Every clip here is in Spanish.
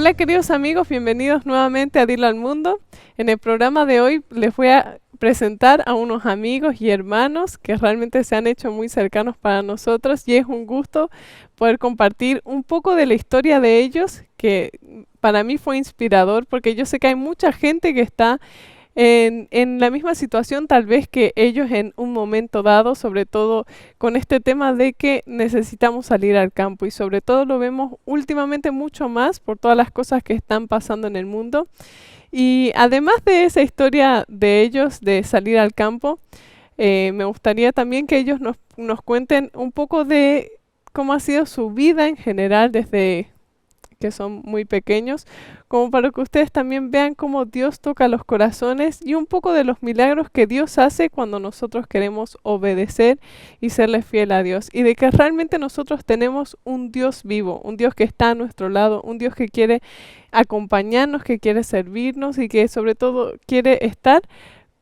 Hola queridos amigos, bienvenidos nuevamente a Dilo al Mundo. En el programa de hoy les voy a presentar a unos amigos y hermanos que realmente se han hecho muy cercanos para nosotros y es un gusto poder compartir un poco de la historia de ellos que para mí fue inspirador porque yo sé que hay mucha gente que está en la misma situación tal vez que ellos en un momento dado, sobre todo con este tema de que necesitamos salir al campo y sobre todo lo vemos últimamente mucho más por todas las cosas que están pasando en el mundo. Y además de esa historia de ellos de salir al campo, me gustaría también que ellos nos cuenten un poco de cómo ha sido su vida en general desde que son muy pequeños, como para que ustedes también vean cómo Dios toca los corazones y un poco de los milagros que Dios hace cuando nosotros queremos obedecer y serle fiel a Dios. Y de que realmente nosotros tenemos un Dios vivo, un Dios que está a nuestro lado, un Dios que quiere acompañarnos, que quiere servirnos y que sobre todo quiere estar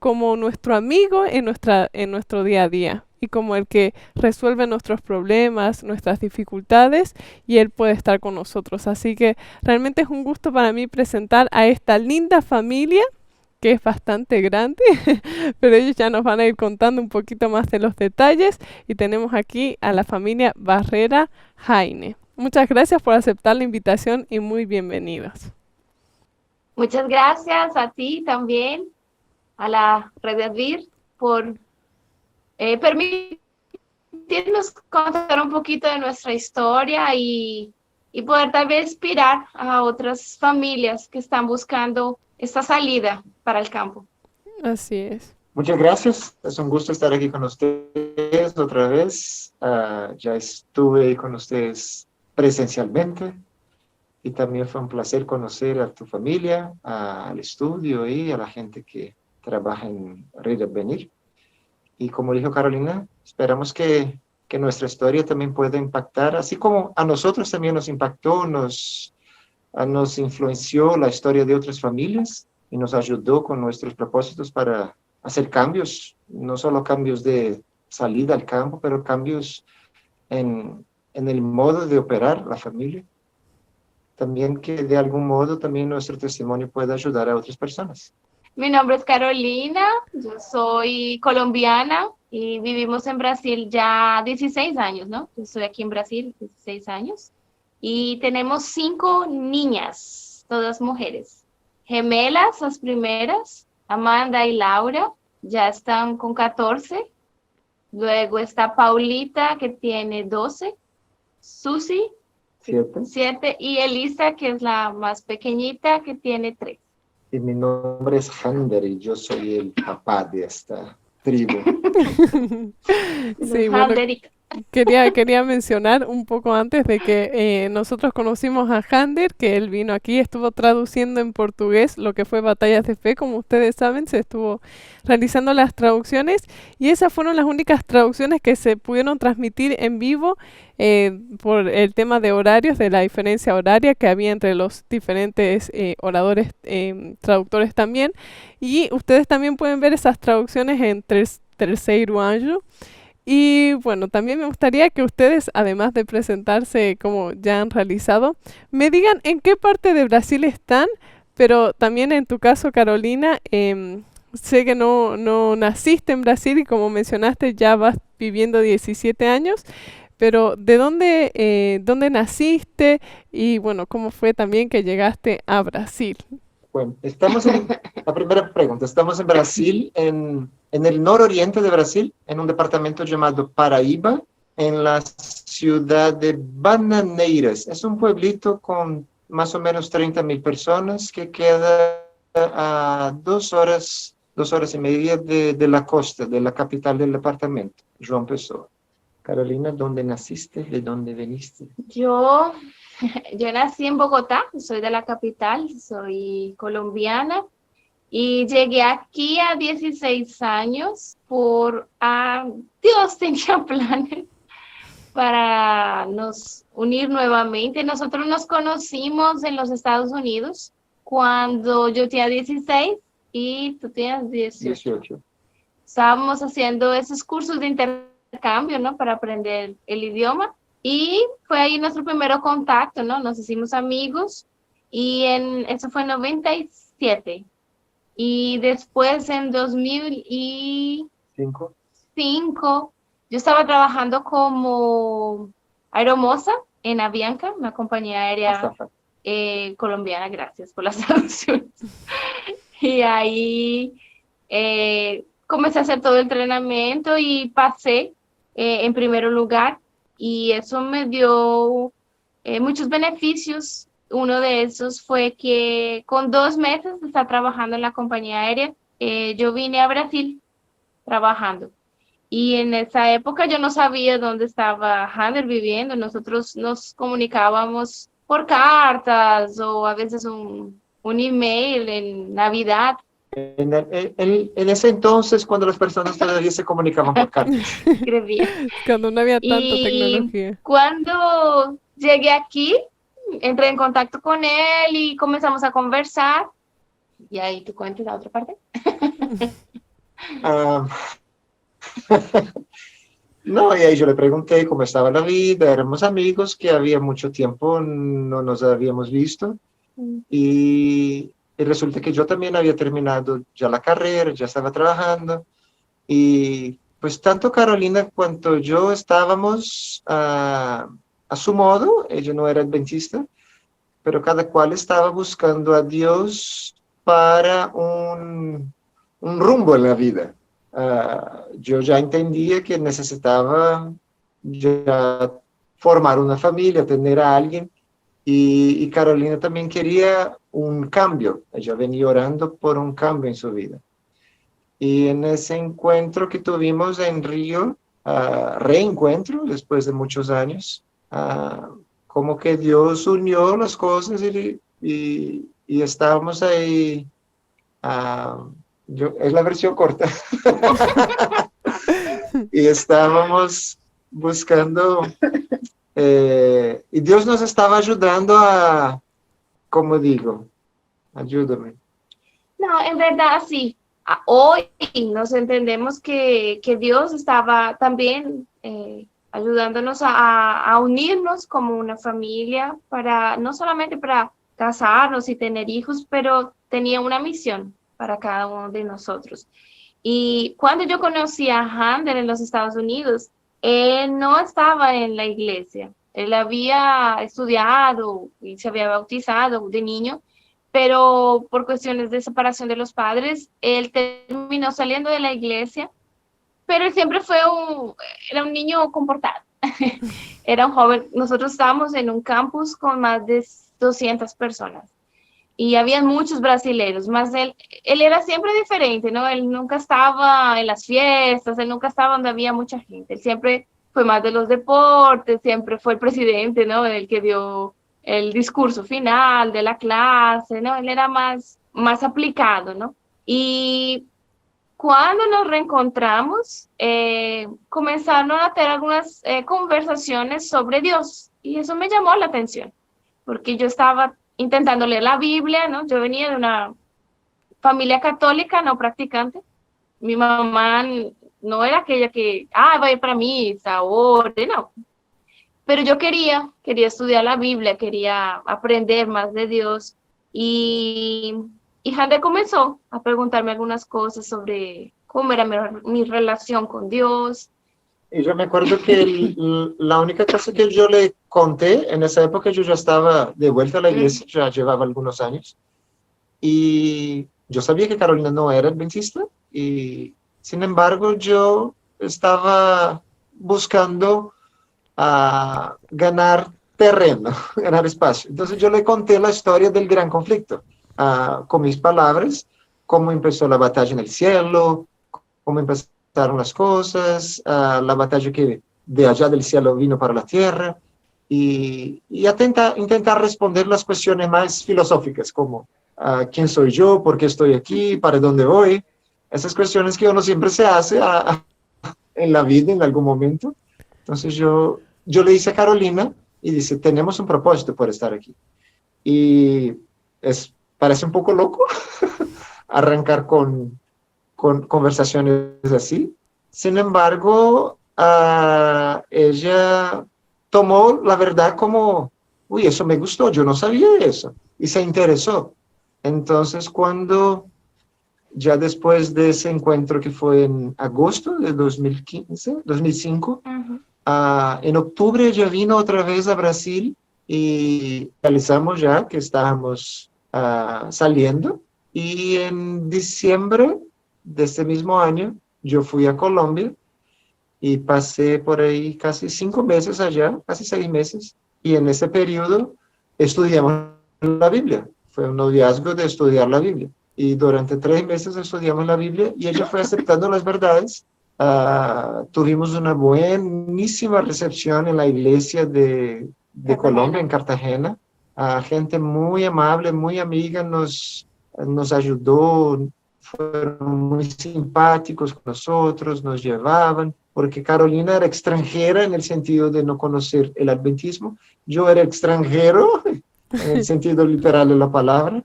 como nuestro amigo en nuestro día a día y como el que resuelve nuestros problemas, nuestras dificultades y Él puede estar con nosotros. Así que realmente es un gusto para mí presentar a esta linda familia que es bastante grande, pero ellos ya nos van a ir contando un poquito más de los detalles y tenemos aquí a la familia Barrera Jaime. Muchas gracias por aceptar la invitación y muy bienvenidos. Muchas gracias a ti también, a la Red de Advir, por permitirnos contar un poquito de nuestra historia y poder tal vez inspirar a otras familias que están buscando esta salida para el campo. Así es. Muchas gracias, es un gusto estar aquí con ustedes otra vez. Ya estuve con ustedes presencialmente y también fue un placer conocer a tu familia, al estudio y a la gente que trabaja en Red Advenir. Y como dijo Carolina, esperamos que nuestra historia también pueda impactar, así como a nosotros también nos impactó, nos influenció la historia de otras familias y nos ayudó con nuestros propósitos para hacer cambios, no solo cambios de salida al campo, pero cambios en el modo de operar la familia. También que de algún modo también nuestro testimonio pueda ayudar a otras personas. Mi nombre es Carolina, yo soy colombiana y vivimos en Brasil ya 16 años, ¿no? Yo estoy aquí en Brasil 16 años y tenemos 5 niñas, todas mujeres. Gemelas, las primeras, Amanda y Laura, ya están con 14. Luego está Paulita, que tiene 12. Susi, 7. Y Elisa, que es la más pequeñita, que tiene 3. Y mi nombre es Hander y yo soy el papá de esta tribu. Sí, bueno, quería mencionar un poco antes de que nosotros conocimos a Hander, que él vino aquí, estuvo traduciendo en portugués lo que fue Batallas de Fe, como ustedes saben, se estuvo realizando las traducciones y esas fueron las únicas traducciones que se pudieron transmitir en vivo por el tema de horarios, de la diferencia horaria que había entre los diferentes oradores, traductores también. Y ustedes también pueden ver esas traducciones en Terceiro Anjo. Y bueno, también me gustaría que ustedes, además de presentarse como ya han realizado, me digan en qué parte de Brasil están, pero también en tu caso, Carolina, sé que no naciste en Brasil y como mencionaste ya vas viviendo 17 años, pero ¿de dónde naciste? Y bueno, ¿cómo fue también que llegaste a Brasil? Bueno, la primera pregunta, estamos en Brasil, en el nororiente de Brasil, en un departamento llamado Paraíba, en la ciudad de Bananeiras. Es un pueblito con más o menos 30,000 personas que queda a 2 horas y media de la costa, de la capital del departamento, João Pessoa. Carolina, ¿dónde naciste? ¿De dónde viniste? Yo nací en Bogotá, soy de la capital, soy colombiana y llegué aquí a 16 años Dios tenía planes para nos unir nuevamente. Nosotros nos conocimos en los Estados Unidos cuando yo tenía 16 y tú tenías 18. Estábamos haciendo esos cursos de intercambio, ¿no? Para aprender el idioma. Y fue ahí nuestro primer contacto, ¿no? Nos hicimos amigos y eso fue en 97. Y después en 2005, yo estaba trabajando como aeromoza en Avianca, una compañía aérea colombiana, gracias por las traducciones. Y ahí comencé a hacer todo el entrenamiento y pasé en primer lugar, y eso me dio muchos beneficios. Uno de esos fue que con 2 meses de estar trabajando en la compañía aérea, yo vine a Brasil trabajando. Y en esa época yo no sabía dónde estaba Hander viviendo. Nosotros nos comunicábamos por cartas o a veces un email en Navidad. En ese entonces, cuando las personas todavía se comunicaban por cartas. Escribía. Cuando no había tanta Y tecnología. cuando llegué aquí, entré en contacto con él y comenzamos a conversar. Y ahí tú cuentas la otra parte. No, y ahí yo le pregunté cómo estaba la vida. Éramos amigos que había mucho tiempo no nos habíamos visto, y resulta que yo también había terminado ya la carrera, ya estaba trabajando, y pues tanto Carolina cuanto yo estábamos a su modo. Ella no era adventista, pero cada cual estaba buscando a Dios para un rumbo en la vida. Yo ya entendía que necesitaba ya formar una familia, tener a alguien, y Carolina también quería un cambio. Ella venía orando por un cambio en su vida. Y en ese encuentro que tuvimos en Río, reencuentro después de muchos años, como que Dios unió las cosas, y estábamos ahí. Es la versión corta. Y estábamos buscando, y Dios nos estaba ayudando como digo, ayúdame. No, en verdad sí. Hoy nos entendemos que Dios estaba también ayudándonos a unirnos como una familia, para no solamente para casarnos y tener hijos, pero tenía una misión para cada uno de nosotros. Y cuando yo conocí a Hander en los Estados Unidos, él no estaba en la iglesia. Él había estudiado y se había bautizado de niño, pero por cuestiones de separación de los padres, él terminó saliendo de la iglesia, pero él siempre era un niño comportado. Era un joven. Nosotros estábamos en un campus con más de 200 personas. Y había muchos brasileños, más él era siempre diferente, ¿no? Él nunca estaba en las fiestas, él nunca estaba donde había mucha gente. Él siempre fue más de los deportes, siempre fue el presidente, ¿no? El que dio el discurso final de la clase, ¿no? Él era más aplicado, ¿no? Y cuando nos reencontramos, comenzaron a tener algunas conversaciones sobre Dios, y eso me llamó la atención, porque yo estaba intentando leer la Biblia, ¿no? Yo venía de una familia católica no practicante. Mi mamá no era aquella que, va a ir para misa, ore, no. Pero yo quería estudiar la Biblia, quería aprender más de Dios. Y Hander comenzó a preguntarme algunas cosas sobre cómo era mi relación con Dios. Y yo me acuerdo que la única cosa que yo le conté, en esa época yo ya estaba de vuelta a la iglesia, ya llevaba algunos años, y yo sabía que Carolina no era adventista, y sin embargo yo estaba buscando ganar terreno, ganar espacio. Entonces yo le conté la historia del gran conflicto, con mis palabras, cómo empezó la batalla en el cielo, cómo empezaron las cosas, la batalla que de allá del cielo vino para la tierra, y intentar responder las cuestiones más filosóficas, como quién soy yo, por qué estoy aquí, para dónde voy, esas cuestiones que uno siempre se hace en la vida en algún momento. Entonces yo le hice a Carolina y dice, tenemos un propósito por estar aquí. Y parece un poco loco arrancar con conversaciones así. Sin embargo, ella tomó la verdad como, uy, eso me gustó, yo no sabía eso. y se interesó. Entonces, cuando ya después de ese encuentro que fue en agosto de 2005, Ujú. en octubre ella vino otra vez a Brasil y realizamos ya que estábamos saliendo. Y en diciembre de este mismo año yo fui a Colombia y pasé por ahí casi 5 meses allá, casi 6 meses. Y en ese periodo estudiamos la Biblia. Fue un noviazgo de estudiar la Biblia. Y durante 3 meses estudiamos la Biblia y ella fue aceptando las verdades. Tuvimos una buenísima recepción en la iglesia de Colombia, en Cartagena. Gente muy amable, muy amiga, nos ayudó, fueron muy simpáticos con nosotros, nos llevaban, porque Carolina era extranjera en el sentido de no conocer el adventismo. Yo era extranjero en el sentido literal de la palabra,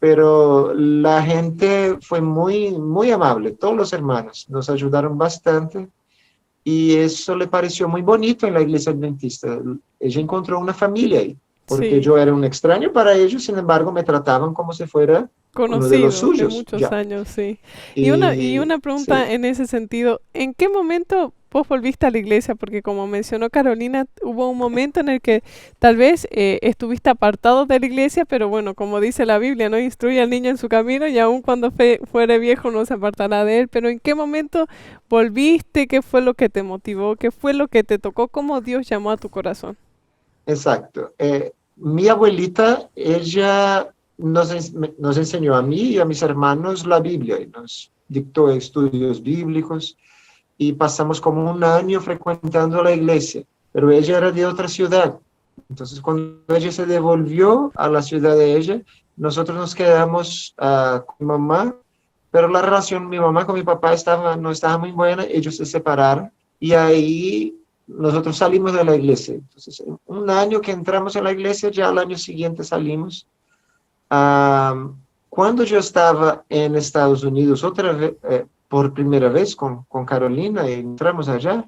pero la gente fue muy, muy amable, todos los hermanos nos ayudaron bastante y eso le pareció muy bonito en la iglesia adventista. Ella encontró una familia ahí, porque Sí, yo era un extraño para ellos, sin embargo me trataban como si fuera uno de los conocido de suyos, muchos ya. años, sí. Y Y una sí, pregunta en ese sentido, ¿en qué momento vos volviste a la iglesia? Porque como mencionó Carolina, hubo un momento en el que tal vez estuviste apartado de la iglesia, pero bueno, como dice la Biblia, no instruye al niño en su camino y aun cuando fuere viejo no se apartará de él. Pero ¿en qué momento volviste? ¿Qué fue lo que te motivó? ¿Qué fue lo que te tocó? ¿Cómo Dios llamó a tu corazón? exacto. Mi abuelita, ella nos enseñó a mí y a mis hermanos la Biblia y nos dictó estudios bíblicos y pasamos como un año frecuentando la iglesia, pero ella era de otra ciudad. Entonces, cuando ella se devolvió a la ciudad de ella, nosotros nos quedamos con mi mamá, pero la relación mi mamá con mi papá no estaba muy buena, ellos se separaron y ahí nosotros salimos de la iglesia. Entonces, en un año que entramos en la iglesia, ya al año siguiente salimos. Ah, cuando yo estaba en Estados Unidos otra vez, por primera vez con Carolina, y entramos allá,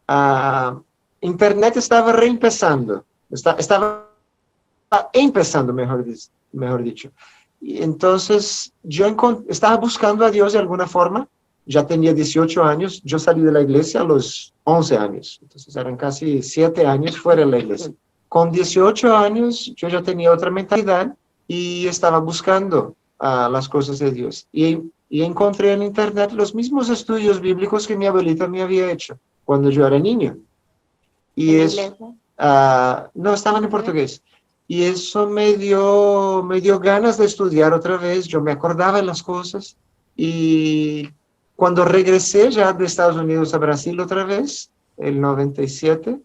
ah, Internet estaba reempezando, estaba empezando, mejor dicho. Y entonces yo estaba buscando a Dios de alguna forma, ya tenía 18 años, yo salí de la iglesia a los 11 años, entonces eran casi 7 años fuera de la iglesia. Con 18 años yo ya tenía otra mentalidad y estaba buscando las cosas de Dios. Y encontré en Internet los mismos estudios bíblicos que mi abuelita me había hecho cuando yo era niño. Y En es, inglés, ¿no? no, estaban en Portugués. portugués. Y eso me dio ganas de estudiar otra vez. Yo me acordaba de las cosas. Y cuando regresé ya de Estados Unidos a Brasil otra vez, el 97,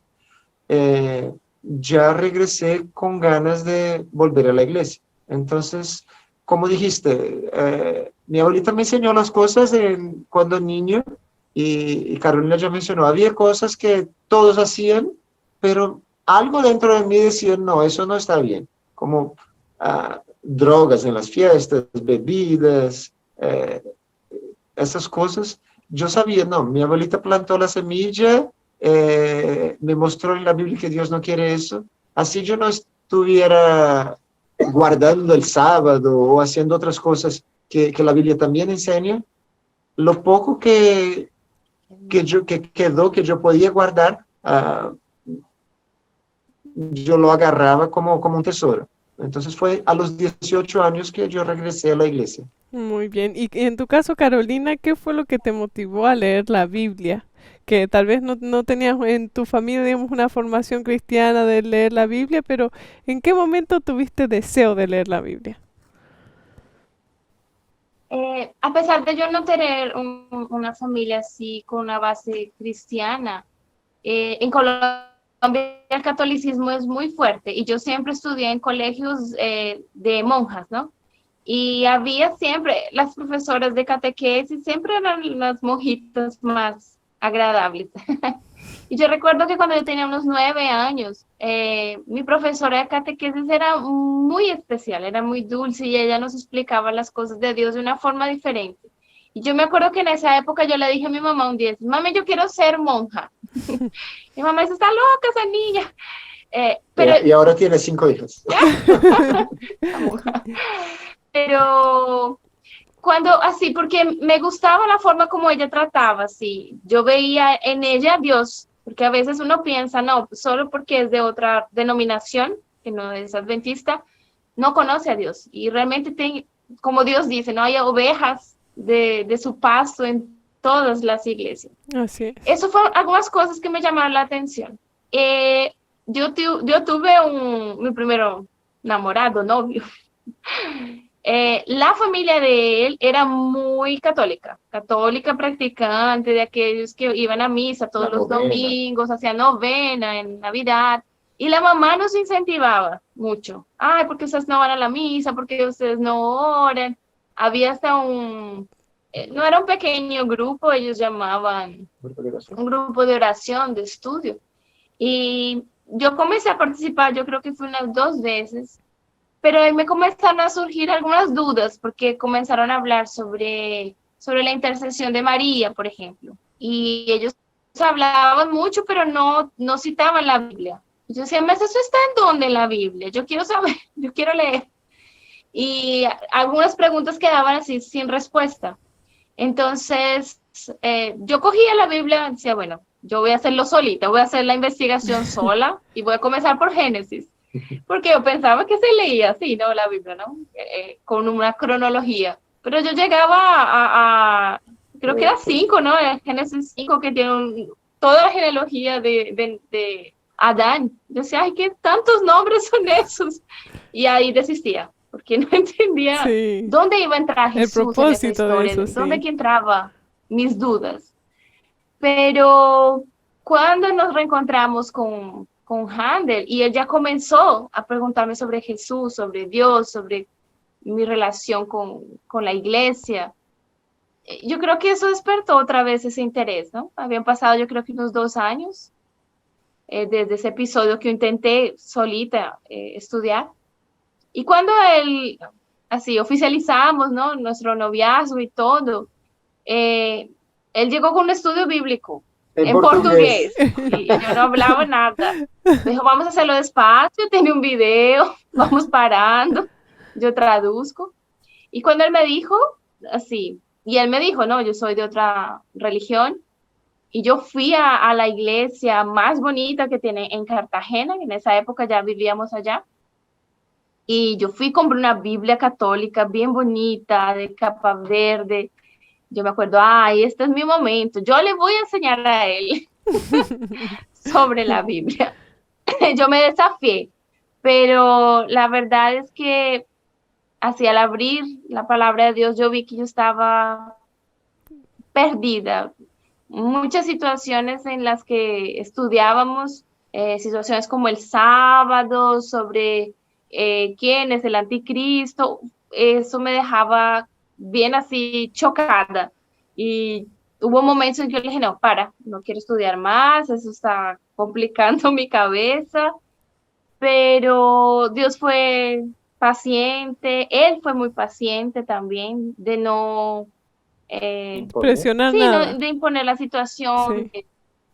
ya regresé con ganas de volver a la iglesia. Entonces, como dijiste, mi abuelita me enseñó las cosas cuando niño y Carolina ya mencionó, había cosas que todos hacían, pero algo dentro de mí decía, no, eso no está bien, como drogas en las fiestas, bebidas, esas cosas. Yo sabía, no, mi abuelita plantó la semilla, me mostró en la Biblia que Dios no quiere eso, así yo no estuviera guardando el sábado o haciendo otras cosas que la Biblia también enseña, lo poco que quedó, que yo podía guardar, yo lo agarraba como un tesoro. Entonces fue a los 18 años que yo regresé a la iglesia. Muy bien. Y en tu caso, Carolina, ¿qué fue lo que te motivó a leer la Biblia? Que tal vez no tenías en tu familia, digamos, una formación cristiana de leer la Biblia, pero ¿en qué momento tuviste deseo de leer la Biblia? A pesar de yo no tener una familia así con una base cristiana, en Colombia el catolicismo es muy fuerte y yo siempre estudié en colegios de monjas, ¿no? Y había siempre, las profesoras de catequesis siempre eran las monjitas más agradables. Y yo recuerdo que cuando yo tenía unos 9 años, mi profesora de catequesis era muy especial, era muy dulce y ella nos explicaba las cosas de Dios de una forma diferente. Y yo me acuerdo que en esa época yo le dije a mi mamá un día, mami, yo quiero ser monja. Mi mamá dice, está loca esa niña. Pero Y ahora tiene 5 hijos. Pero cuando así, porque me gustaba la forma como ella trataba, así, yo veía en ella a Dios, porque a veces uno piensa, no, solo porque es de otra denominación, que no es adventista, no conoce a Dios. Y realmente, como Dios dice, no hay ovejas de su pasto en todas las iglesias. Así es. Eso fueron algunas cosas que me llamaron la atención. Yo tuve mi primero enamorado, novio. La familia de él era muy católica, católica practicante, de aquellos que iban a misa todos los domingos, hacían novena en Navidad, y la mamá nos incentivaba mucho. Ay, porque ustedes no van a la misa, porque ustedes no oran. Había hasta no era un pequeño grupo, ellos llamaban un grupo de oración, de estudio. Y yo comencé a participar, yo creo que fue unas 2 veces, pero ahí me comenzaron a surgir algunas dudas, porque comenzaron a hablar sobre la intercesión de María, por ejemplo. Y ellos hablaban mucho, pero no citaban la Biblia. Yo decía, ¿eso está en dónde en la Biblia? Yo quiero saber, yo quiero leer. Y algunas preguntas quedaban así sin respuesta. Entonces, yo cogía la Biblia y decía, bueno, yo voy a hacerlo solita, voy a hacer la investigación sola y voy a comenzar por Génesis. Porque yo pensaba que se leía así, ¿no? La Biblia, ¿no? Con una cronología. Pero yo llegaba creo que era 5, ¿no? Génesis 5, que tiene toda la genealogía de Adán. Yo decía, ay, ¿qué tantos nombres son esos? Y ahí desistía, porque no entendía Sí. dónde iba a entrar El Jesús en esa propósito de historia, eso, dónde sí. que entraba mis dudas. Pero cuando nos reencontramos con Handel y él ya comenzó a preguntarme sobre Jesús, sobre Dios, sobre mi relación con la iglesia, yo creo que eso despertó otra vez ese interés, ¿no? Habían pasado yo creo que unos 2 años desde ese episodio que intenté solita estudiar. Y cuando así oficializamos, ¿no? Nuestro noviazgo y todo, él llegó con un estudio bíblico en portugués y yo no hablaba nada. Me dijo, vamos a hacerlo despacio, tiene un video, vamos parando, yo traduzco. Y cuando él me dijo, así, y él me dijo, no, yo soy de otra religión, y yo fui a la iglesia más bonita que tiene en Cartagena, en esa época ya vivíamos allá, y yo fui, compré una Biblia católica bien bonita, de capa verde. Yo me acuerdo, ay, este es mi momento, yo le voy a enseñar a él sobre la Biblia. Yo me desafié, pero la verdad es que así al abrir la palabra de Dios, yo vi que yo estaba perdida. Muchas situaciones en las que estudiábamos, situaciones como el sábado, sobre quién es el anticristo, eso me dejaba bien así chocada. Y hubo momentos en que yo le dije, no, no quiero estudiar más, eso está complicando mi cabeza, pero Dios fue paciente, Él fue muy paciente también, de no, Presionar sí, nada. no, de imponer la situación, Sí.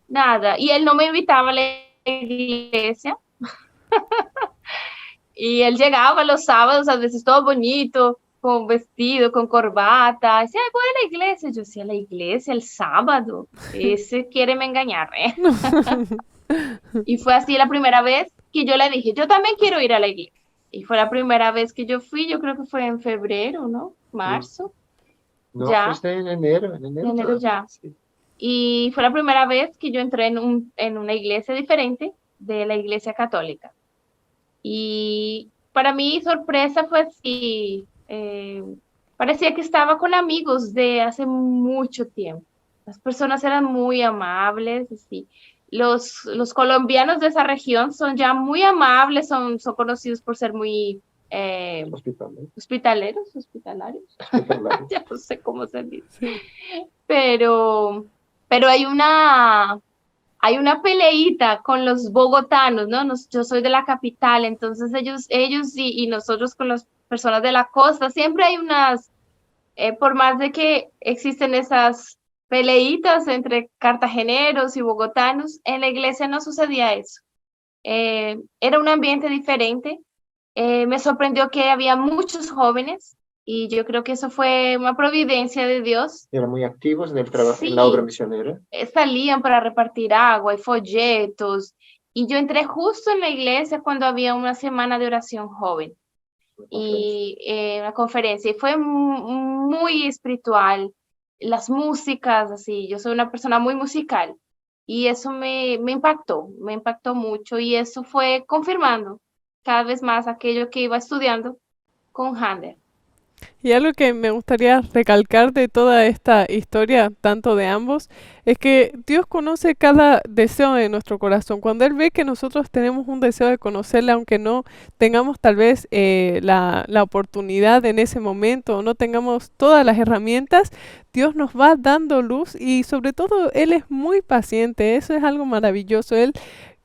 nada. Y Él no me invitaba a la iglesia, y Él llegaba los sábados, a veces todo bonito, con vestido, con corbata, decía, voy a la iglesia. Yo decía, la iglesia, el sábado, ese quiere me engañar, ¿eh? Y fue así la primera vez que yo le dije, yo también quiero ir a la iglesia. Y fue la primera vez que yo fui, yo creo que fue en febrero, ¿no? Marzo. No, ya. fue en enero. En enero ya. Sí. Y fue la primera vez que yo entré en una iglesia diferente de la iglesia católica. Y para mí sorpresa fue así, parecía que estaba con amigos de hace mucho tiempo. Las personas eran muy amables, así. Los colombianos de esa región son ya muy amables, son conocidos por ser muy hospitalarios. Ya no sé cómo se dice. Sí. Pero hay una peleita con los bogotanos, ¿no? Yo soy de la capital, entonces ellos y nosotros con las personas de la costa, siempre hay unas, por más de que existen esas peleitas entre cartageneros y bogotanos, en la iglesia no sucedía eso. Era un ambiente diferente. Me sorprendió que había muchos jóvenes y yo creo que eso fue una providencia de Dios. Eran muy activos en el trabajo, en la obra Sí, misionera. salían para repartir agua y folletos. Y yo entré justo en la iglesia cuando había una semana de oración joven y una conferencia. Y fue muy espiritual. Las músicas, así, yo soy una persona muy musical. Y eso me impactó mucho. Y eso fue confirmando cada vez más aquello que iba estudiando con Hander. Y algo que me gustaría recalcar de toda esta historia, tanto de ambos, es que Dios conoce cada deseo de nuestro corazón. Cuando Él ve que nosotros tenemos un deseo de conocerle, aunque no tengamos tal vez la oportunidad en ese momento o no tengamos todas las herramientas, Dios nos va dando luz y sobre todo Él es muy paciente. Eso es algo maravilloso. Él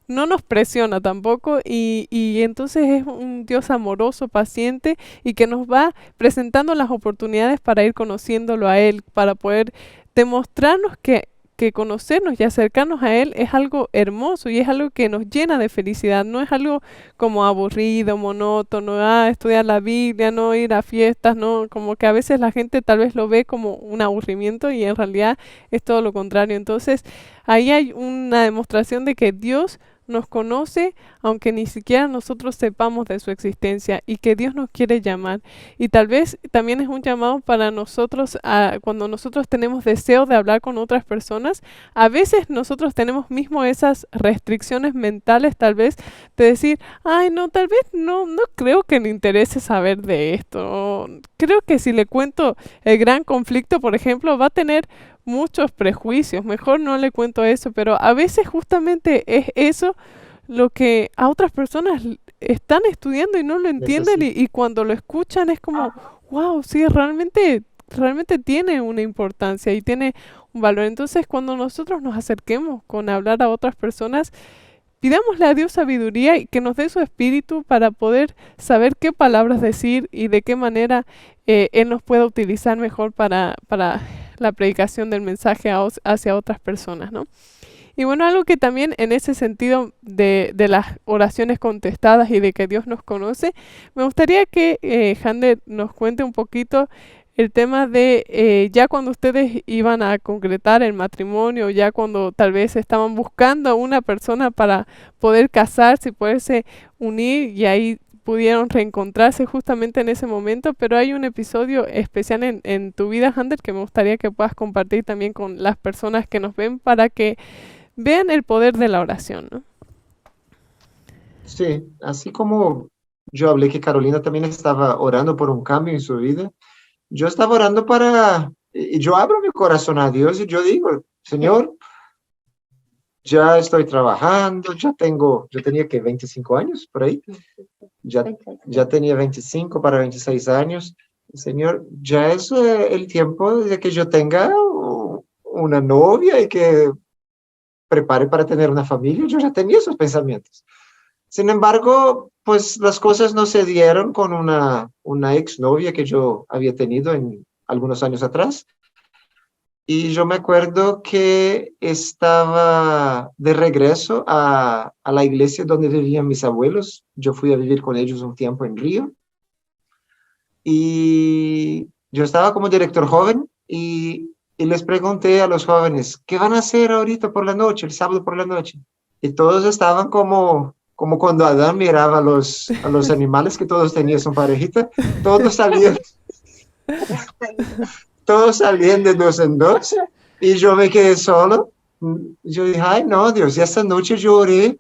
no nos presiona tampoco y entonces es un Dios amoroso, paciente y que nos va presentando las oportunidades para ir conociéndolo a Él, para poder demostrarnos que conocernos y acercarnos a Él es algo hermoso y es algo que nos llena de felicidad, no es algo como aburrido, monótono, estudiar la Biblia, no ir a fiestas, no, como que a veces la gente tal vez lo ve como un aburrimiento y en realidad es todo lo contrario. Entonces, ahí hay una demostración de que Dios nos conoce aunque ni siquiera nosotros sepamos de su existencia y que Dios nos quiere llamar. Y tal vez también es un llamado para nosotros cuando nosotros tenemos deseo de hablar con otras personas. A veces nosotros tenemos mismo esas restricciones mentales tal vez de decir, ay no, tal vez no creo que le interese saber de esto. O creo que si le cuento el gran conflicto, por ejemplo, va a tener muchos prejuicios, mejor no le cuento eso, pero a veces justamente es eso lo que a otras personas están estudiando y no lo entienden y cuando lo escuchan es como, wow, sí, realmente tiene una importancia y tiene un valor. Entonces, cuando nosotros nos acerquemos con hablar a otras personas, pidámosle a Dios sabiduría y que nos dé su espíritu para poder saber qué palabras decir y de qué manera Él nos pueda utilizar mejor para la predicación del mensaje hacia otras personas, ¿no? Y bueno, algo que también en ese sentido de las oraciones contestadas y de que Dios nos conoce, me gustaría que Hander nos cuente un poquito el tema de ya cuando ustedes iban a concretar el matrimonio, ya cuando tal vez estaban buscando a una persona para poder casarse y poderse unir y ahí pudieron reencontrarse justamente en ese momento, pero hay un episodio especial en tu vida, Hander, que me gustaría que puedas compartir también con las personas que nos ven para que vean el poder de la oración, ¿no? Sí, así como yo hablé que Carolina también estaba orando por un cambio en su vida, yo estaba orando y yo abro mi corazón a Dios y yo digo, Señor, ya estoy trabajando, yo tenía que 25 años por ahí, ya tenía 25 para 26 años. Señor, ya es el tiempo de que yo tenga una novia y que prepare para tener una familia. Yo ya tenía esos pensamientos. Sin embargo, pues las cosas no se dieron con una exnovia que yo había tenido en algunos años atrás. Y yo me acuerdo que estaba de regreso a la iglesia donde vivían mis abuelos. Yo fui a vivir con ellos un tiempo en Río. Y yo estaba como director joven y les pregunté a los jóvenes, ¿qué van a hacer ahorita por la noche, el sábado por la noche? Y todos estaban como cuando Adán miraba a los animales que todos tenían su parejita, todos salían de dos en dos, y yo me quedé solo. Yo dije, ay no, Dios, y esta noche yo oré,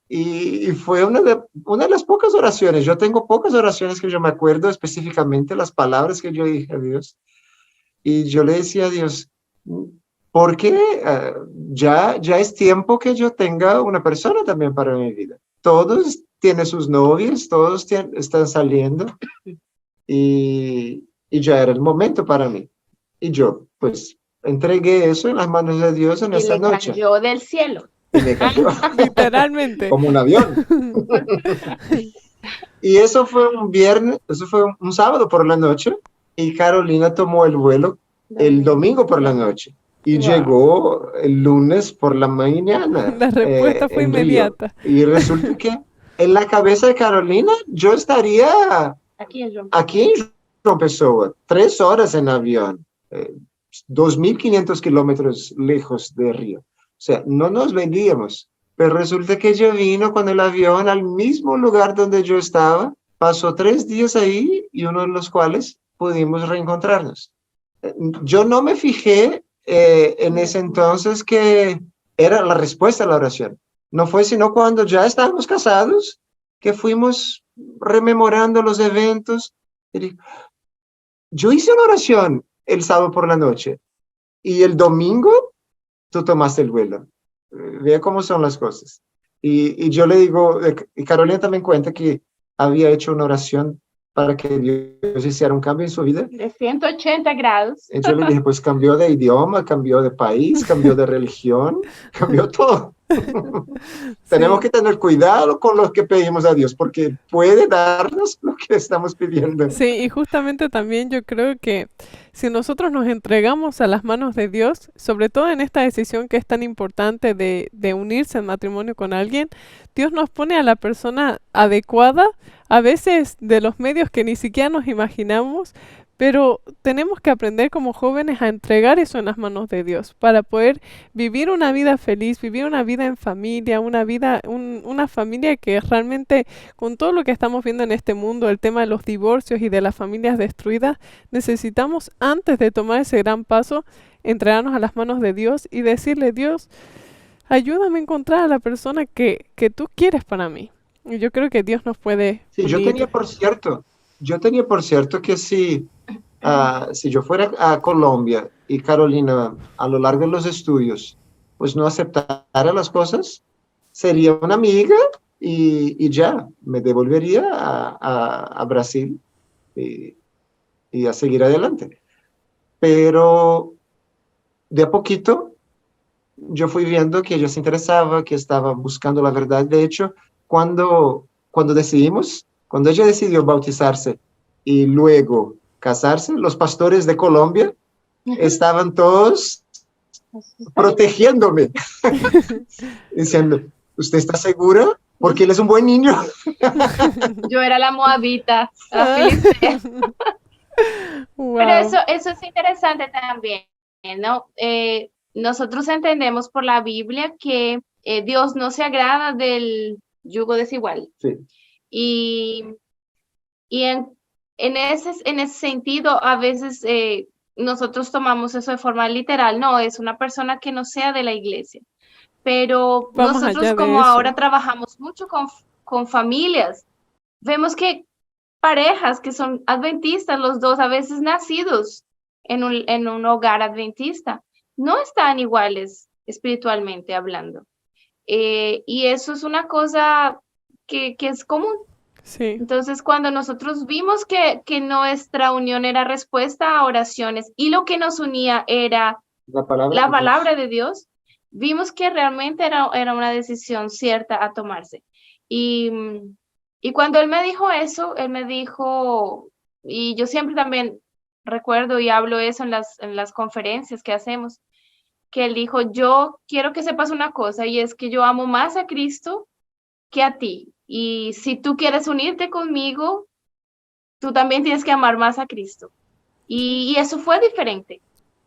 y fue una de las pocas oraciones. Yo tengo pocas oraciones que yo me acuerdo específicamente las palabras que yo dije a Dios, y yo le decía a Dios, porque ya es tiempo que yo tenga una persona también para mi vida. Todos tienen sus novias, todos están saliendo, y ya era el momento para mí. Y yo, pues, entregué eso en las manos de Dios en esa noche. Y le cayó del cielo. Y me cayó. Literalmente. Como un avión. Y eso fue un viernes, eso fue un sábado por la noche, y Carolina tomó el vuelo el domingo por la noche. y Wow. llegó el lunes por la mañana La respuesta fue en Río. inmediata. Y resulta que en la cabeza de Carolina yo estaría Aquí en Roma. aquí en João Pessoa, 3 horas en avión, 2.500 kilómetros lejos de Río. O sea, no nos veríamos. Pero resulta que ella vino con el avión al mismo lugar donde yo estaba, pasó 3 días ahí y uno de los cuales pudimos reencontrarnos. Yo no me fijé en ese entonces que era la respuesta a la oración. No fue sino cuando ya estábamos casados que fuimos rememorando los eventos. Yo hice una oración el sábado por la noche y el domingo tú tomaste el vuelo. Vea cómo son las cosas. Y yo le digo, y Carolina también cuenta que había hecho una oración para que Dios hiciera un cambio en su vida. De 180 grados. Y yo le dije, pues cambió de idioma, cambió de país, cambió de religión, cambió todo. Tenemos Sí. que tener cuidado con lo que pedimos a Dios, porque puede darnos lo que estamos pidiendo. Sí, y justamente también yo creo que si nosotros nos entregamos a las manos de Dios, sobre todo en esta decisión que es tan importante de unirse en matrimonio con alguien, Dios nos pone a la persona adecuada, a veces de los medios que ni siquiera nos imaginamos, pero tenemos que aprender como jóvenes a entregar eso en las manos de Dios para poder vivir una vida feliz, vivir una vida en familia, una vida, una familia que realmente con todo lo que estamos viendo en este mundo, el tema de los divorcios y de las familias destruidas, necesitamos antes de tomar ese gran paso, entregarnos a las manos de Dios y decirle, Dios, ayúdame a encontrar a la persona que tú quieres para mí. Y yo creo que Dios nos puede Sí, unir. yo tenía por cierto que si yo fuera a Colombia y Carolina a lo largo de los estudios, pues no aceptara las cosas, sería una amiga y ya, me devolvería a Brasil y a seguir adelante. Pero de a poquito yo fui viendo que ella se interesaba, que estaba buscando la verdad. De hecho, cuando cuando ella decidió bautizarse y luego casarse, los pastores de Colombia estaban todos protegiéndome, diciendo, ¿usted está segura? Porque él es un buen niño. Yo era la moabita, la Ah, filistea. Pero wow. eso es interesante también, ¿no? Nosotros entendemos por la Biblia que Dios no se agrada del yugo desigual. Sí. Y, y en ese sentido, a veces nosotros tomamos eso de forma literal. No, es una persona que no sea de la iglesia. Pero Vamos nosotros allá de como eso. ahora trabajamos mucho con familias, vemos que parejas que son adventistas, los dos a veces nacidos en un hogar adventista, no están iguales espiritualmente hablando. Y eso es una cosa que es común. Sí, Entonces, cuando nosotros vimos que nuestra unión era respuesta a oraciones y lo que nos unía era La palabra la de Dios. palabra de Dios, vimos que realmente era una decisión cierta a tomarse. Y, y cuando él me dijo eso, él me dijo, y yo siempre también recuerdo y hablo eso en las conferencias que hacemos, que él dijo, yo quiero que sepas una cosa, y es que yo amo más a Cristo que a ti. Y si tú quieres unirte conmigo, tú también tienes que amar más a Cristo. Y eso fue diferente.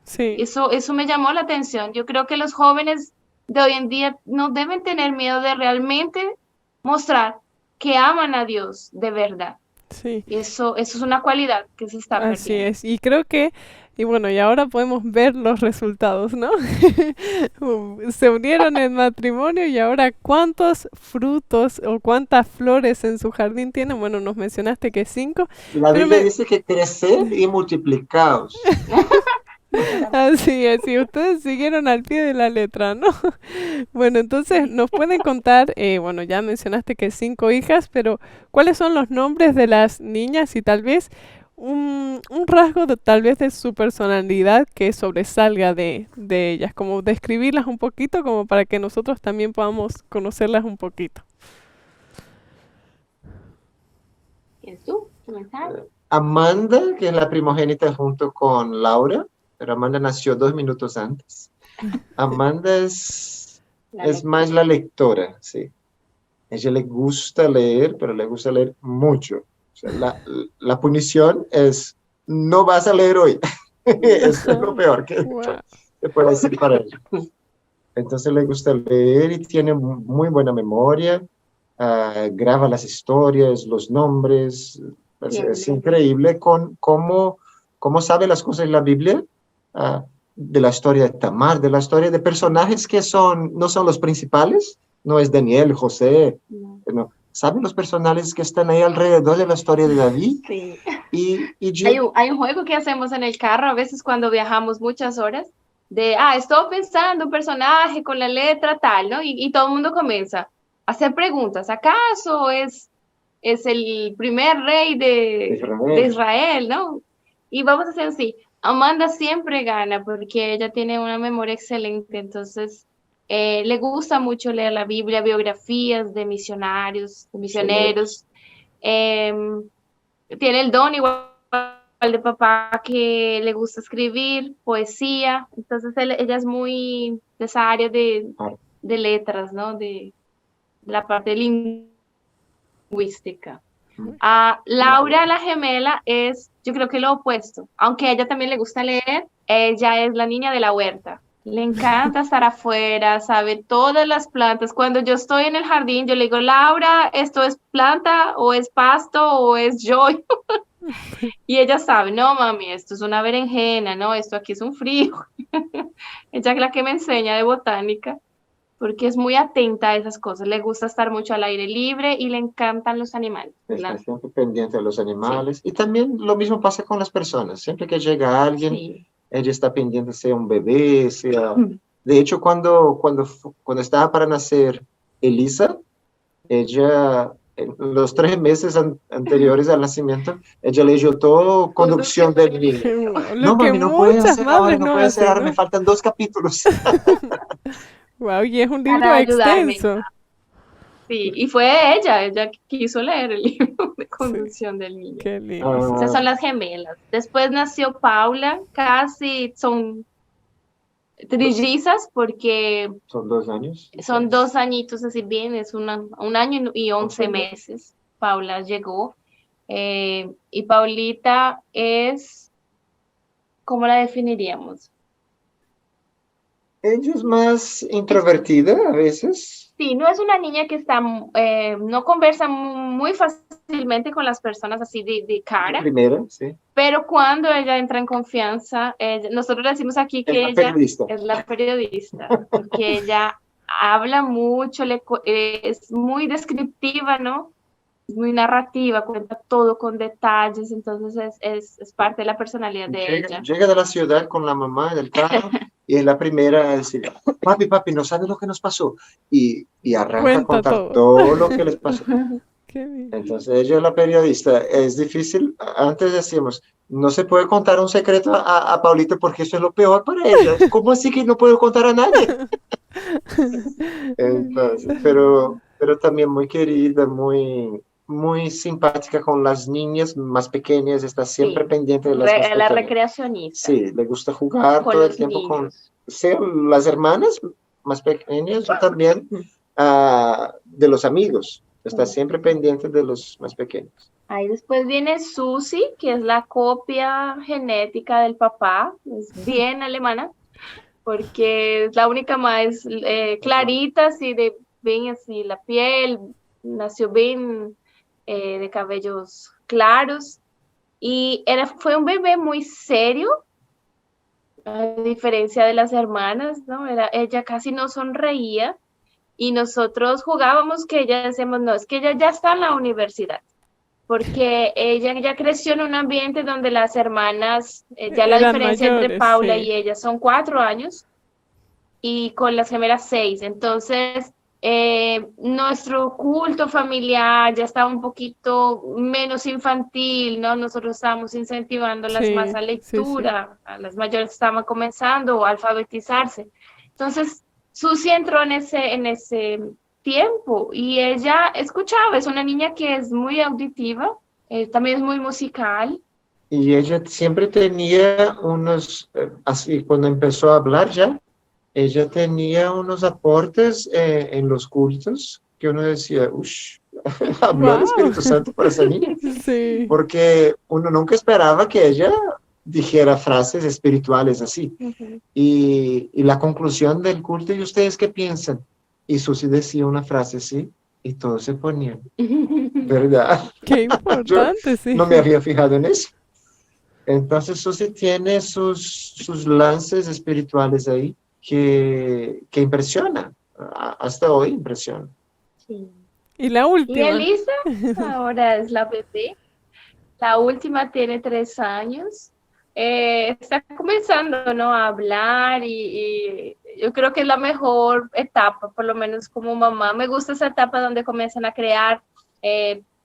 sí. Eso me llamó la atención. Yo creo que los jóvenes de hoy en día no deben tener miedo de realmente mostrar que aman a Dios de verdad. Sí, Eso es una cualidad que se está así perdiendo. es. Y creo que, y bueno, y ahora podemos ver los resultados, ¿no? Se unieron en matrimonio y ahora cuántos frutos o cuántas flores en su jardín tienen. Bueno, nos mencionaste que 5, La pero Biblia dice que creced y multiplicaos. así es, y ustedes siguieron al pie de la letra, ¿no? Bueno, entonces nos pueden contar, bueno, ya mencionaste que 5 hijas, pero ¿cuáles son los nombres de las niñas y tal vez un rasgo tal vez de su personalidad que sobresalga de ellas? Como describirlas un poquito, como para que nosotros también podamos conocerlas un poquito. ¿Quieres tú comenzar? Amanda, que es la primogénita junto con Laura, pero Amanda nació 2 minutos antes. Amanda es La más la lectora, sí. A ella le gusta leer, pero le gusta leer mucho. O sea, la punición es, no vas a leer hoy. Eso es lo peor que Wow. se puede decir para ella. Entonces le gusta leer y tiene muy buena memoria, graba las historias, los nombres. Es increíble cómo sabe las cosas en la Biblia, de la historia de Tamar, de la historia de personajes que no son los principales, no es Daniel, José, no. Sabe los personajes que están ahí alrededor de la historia de David. Sí. Y Hay un juego que hacemos en el carro a veces cuando viajamos muchas horas de, estoy pensando un personaje con la letra tal, ¿no? Y todo el mundo comienza a hacer preguntas. ¿Acaso es el primer rey de Israel, ¿no? Y vamos a hacer así. Amanda siempre gana porque ella tiene una memoria excelente, entonces le gusta mucho leer la Biblia, biografías de misionarios, de misioneros. Tiene el don igual de papá que le gusta escribir poesía, entonces ella es muy de esa área de letras, ¿no? De la parte lingüística. Laura, la gemela, yo creo que lo opuesto, aunque a ella también le gusta leer, ella es la niña de la huerta. Le encanta estar afuera, sabe todas las plantas. Cuando yo estoy en el jardín, yo le digo, Laura, ¿esto es planta o es pasto o es yoyo? Y ella sabe, no, mami, esto es una berenjena, no, esto aquí es un frío. Ella es la que me enseña de botánica, porque es muy atenta a esas cosas. Le gusta estar mucho al aire libre y le encantan los animales. Está siempre pendiente de los animales. Sí. Y también lo mismo pasa con las personas. Siempre que llega alguien, sí, ella está pendiente, sea un bebé, sea... De hecho, cuando estaba para nacer Elisa, ella, en los 3 meses anteriores al nacimiento, ella leyó todo Conducción del Niño. No, mami, no puede hacer ahora, no puede hacer ahora, me faltan 2 capítulos. Wow, y es un libro extenso. Sí, y fue ella quiso leer el libro de Conducción del Niño. Qué lindo. Esas son las gemelas. Después nació Paula, casi son trillizas porque... Son 2 años. Son 2 añitos, así bien, es un año y 11 meses. Paula llegó. Y Paulita es, ¿cómo la definiríamos? Ella es más introvertida a veces. Sí, no es una niña que está, no conversa muy fácilmente con las personas así de cara. Primero, sí. Pero cuando ella entra en confianza, nosotros decimos aquí que ella es la periodista, porque ella habla mucho, es muy descriptiva, ¿no? Es muy narrativa, cuenta todo con detalles, entonces es parte de la personalidad de ella. Llega de la ciudad con la mamá del carro y es la primera a decir, papi, no sabes lo que nos pasó. Y arranca a contar todo lo que les pasó. Entonces ella es la periodista. Es difícil, antes decíamos, no se puede contar un secreto a Paulita porque eso es lo peor para ella. ¿Cómo así que no puedo contar a nadie? Entonces, pero también muy querida, muy simpática con las niñas más pequeñas, está siempre pendiente de las más pequeñas. La recreacionista. Sí, le gusta jugar todo el tiempo con las hermanas más pequeñas o también de los amigos. Está siempre pendiente de los más pequeños. Ahí después viene Susi, que es la copia genética del papá, es bien alemana, porque es la única más clarita, así de bien así la piel, nació bien de cabellos claros y fue un bebé muy serio, a diferencia de las hermanas, ¿no? Ella casi no sonreía y nosotros jugábamos que ella decíamos, no, es que ella ya está en la universidad, porque ella ya creció en un ambiente donde las hermanas, ya la diferencia mayores, entre Paula y ella son 4 años y con las gemelas 6, entonces nuestro culto familiar ya estaba un poquito menos infantil, ¿no? Nosotros estábamos incentivando a las más a lectura, a las mayores estaban comenzando a alfabetizarse. Entonces, Susi entró en ese tiempo y ella escuchaba, es una niña que es muy auditiva, también es muy musical. Y ella siempre tenía unos, así cuando empezó a hablar ya, ella tenía unos aportes en los cultos que uno decía, uff, habló el Wow. Espíritu Santo para esa niña, Sí. porque uno nunca esperaba que ella dijera frases espirituales así. Ujú. Y la conclusión del culto, ¿y ustedes qué piensan? Y Susi decía una frase así, y todos se ponían, ¿verdad? Qué Yo importante, sí. no me había fijado en eso. Entonces Susi tiene sus lances espirituales ahí que impresionan, hasta hoy impresionan. Sí. Y la Y última. Elisa ahora es la bebé. La última tiene 3 años. Está comenzando, ¿no? A hablar y yo creo que es la mejor etapa, por lo menos como mamá. Me gusta esa etapa donde comienzan a crear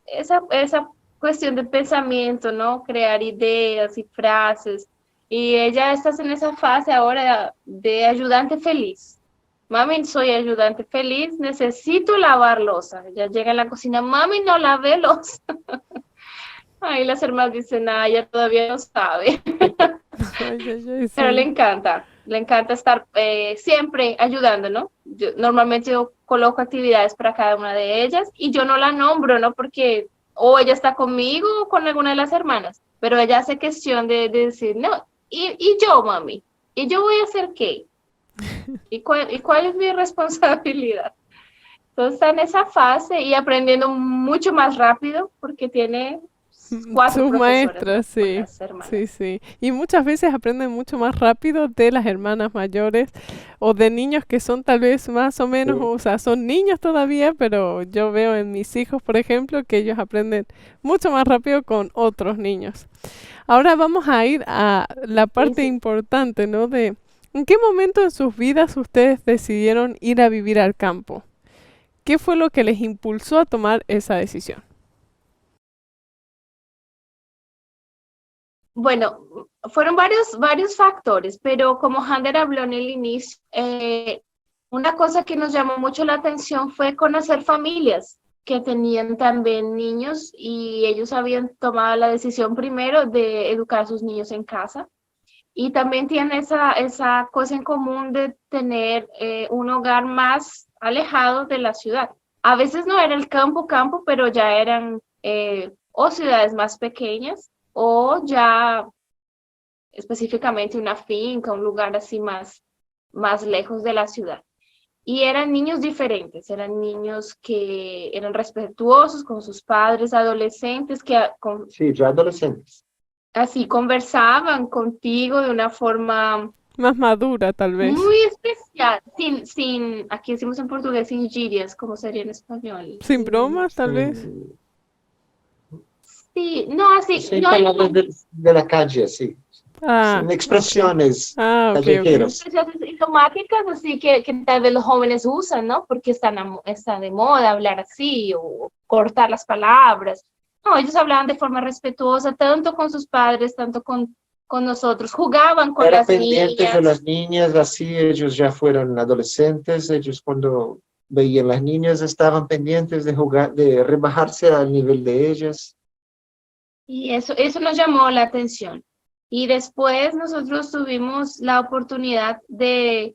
esa cuestión de pensamiento, ¿no? Crear ideas y frases. Y ella está en esa fase ahora de ayudante feliz. Mami, soy ayudante feliz, necesito lavar loza. Ya llega a la cocina, mami, no lave loza. Ahí las hermanas dicen, ah, ella todavía no sabe, Ay, ay, ay, pero sí. le encanta estar siempre ayudando, ¿no? Normalmente yo coloco actividades para cada una de ellas y yo no la nombro, ¿no? Porque o ella está conmigo o con alguna de las hermanas, pero ella hace cuestión de decir, no, y yo, mami, ¿y yo voy a hacer qué? ¿Y cuál es mi responsabilidad? Entonces está en esa fase y aprendiendo mucho más rápido porque tiene 4 Sus profesoras, ¿no? maestras, Con sí, las hermanas. sí, sí. Y muchas veces aprenden mucho más rápido de las hermanas mayores o de niños que son tal vez más o menos, Sí. o sea, son niños todavía, pero yo veo en mis hijos, por ejemplo, que ellos aprenden mucho más rápido con otros niños. Ahora vamos a ir a la Sí, parte sí. importante, ¿no? De ¿en qué momento en sus vidas ustedes decidieron ir a vivir al campo? ¿Qué fue lo que les impulsó a tomar esa decisión? Bueno, fueron varios factores, pero como Hander habló en el inicio, una cosa que nos llamó mucho la atención fue conocer familias que tenían también niños y ellos habían tomado la decisión primero de educar a sus niños en casa. Y también tienen esa cosa en común de tener un hogar más alejado de la ciudad. A veces no era el campo, pero ya eran o ciudades más pequeñas o ya específicamente una finca, un lugar así más lejos de la ciudad. Y eran niños diferentes, eran niños que eran respetuosos con sus padres, adolescentes que Sí, ya adolescentes. así conversaban contigo de una forma Más madura, tal vez. muy especial, aquí decimos en portugués, sin gírias, ¿cómo sería en español? Sin bromas, tal vez. Sí, no, así, Sin no, palabras de la calle, sí. Ah, Sin ok. expresiones Ah, ok, ok. callejeras. expresiones idiomáticas, así que tal vez los jóvenes usan, ¿no? Porque está de moda hablar así o cortar las palabras. No, ellos hablaban de forma respetuosa, tanto con sus padres, tanto con nosotros, jugaban con Era las pendientes de niñas. las niñas, así ellos ya fueron adolescentes, ellos cuando veían las niñas estaban pendientes de jugar, de rebajarse al nivel de ellas. Y eso nos llamó la atención. Y después nosotros tuvimos la oportunidad de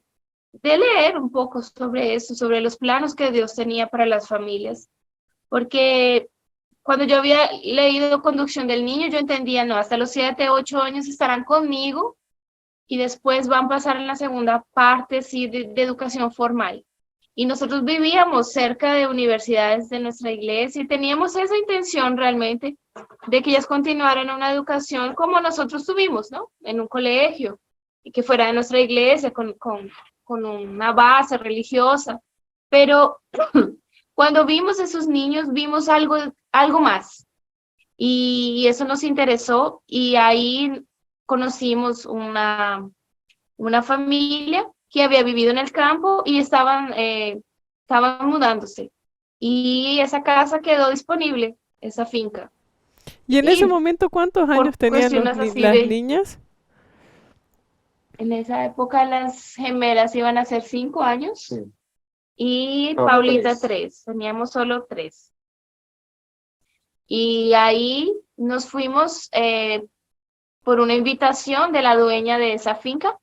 leer un poco sobre eso, sobre los planos que Dios tenía para las familias. Porque cuando yo había leído Conducción del Niño, yo entendía, no, hasta los 7, 8 años estarán conmigo y después van a pasar en la segunda parte, sí, de educación formal. Y nosotros vivíamos cerca de universidades de nuestra iglesia y teníamos esa intención realmente de que ellas continuaran una educación como nosotros tuvimos, ¿no? En un colegio y que fuera de nuestra iglesia con una base religiosa. Pero cuando vimos a esos niños, vimos algo más y eso nos interesó y ahí conocimos una familia que había vivido en el campo y estaban mudándose. Y esa casa quedó disponible, esa finca. ¿Y en ese Y momento cuántos años por tenían cuestiones así las niñas? en esa época las gemelas iban a ser 5 años Sí, y ahora Paulita tres. 3, teníamos solo 3. Y ahí nos fuimos por una invitación de la dueña de esa finca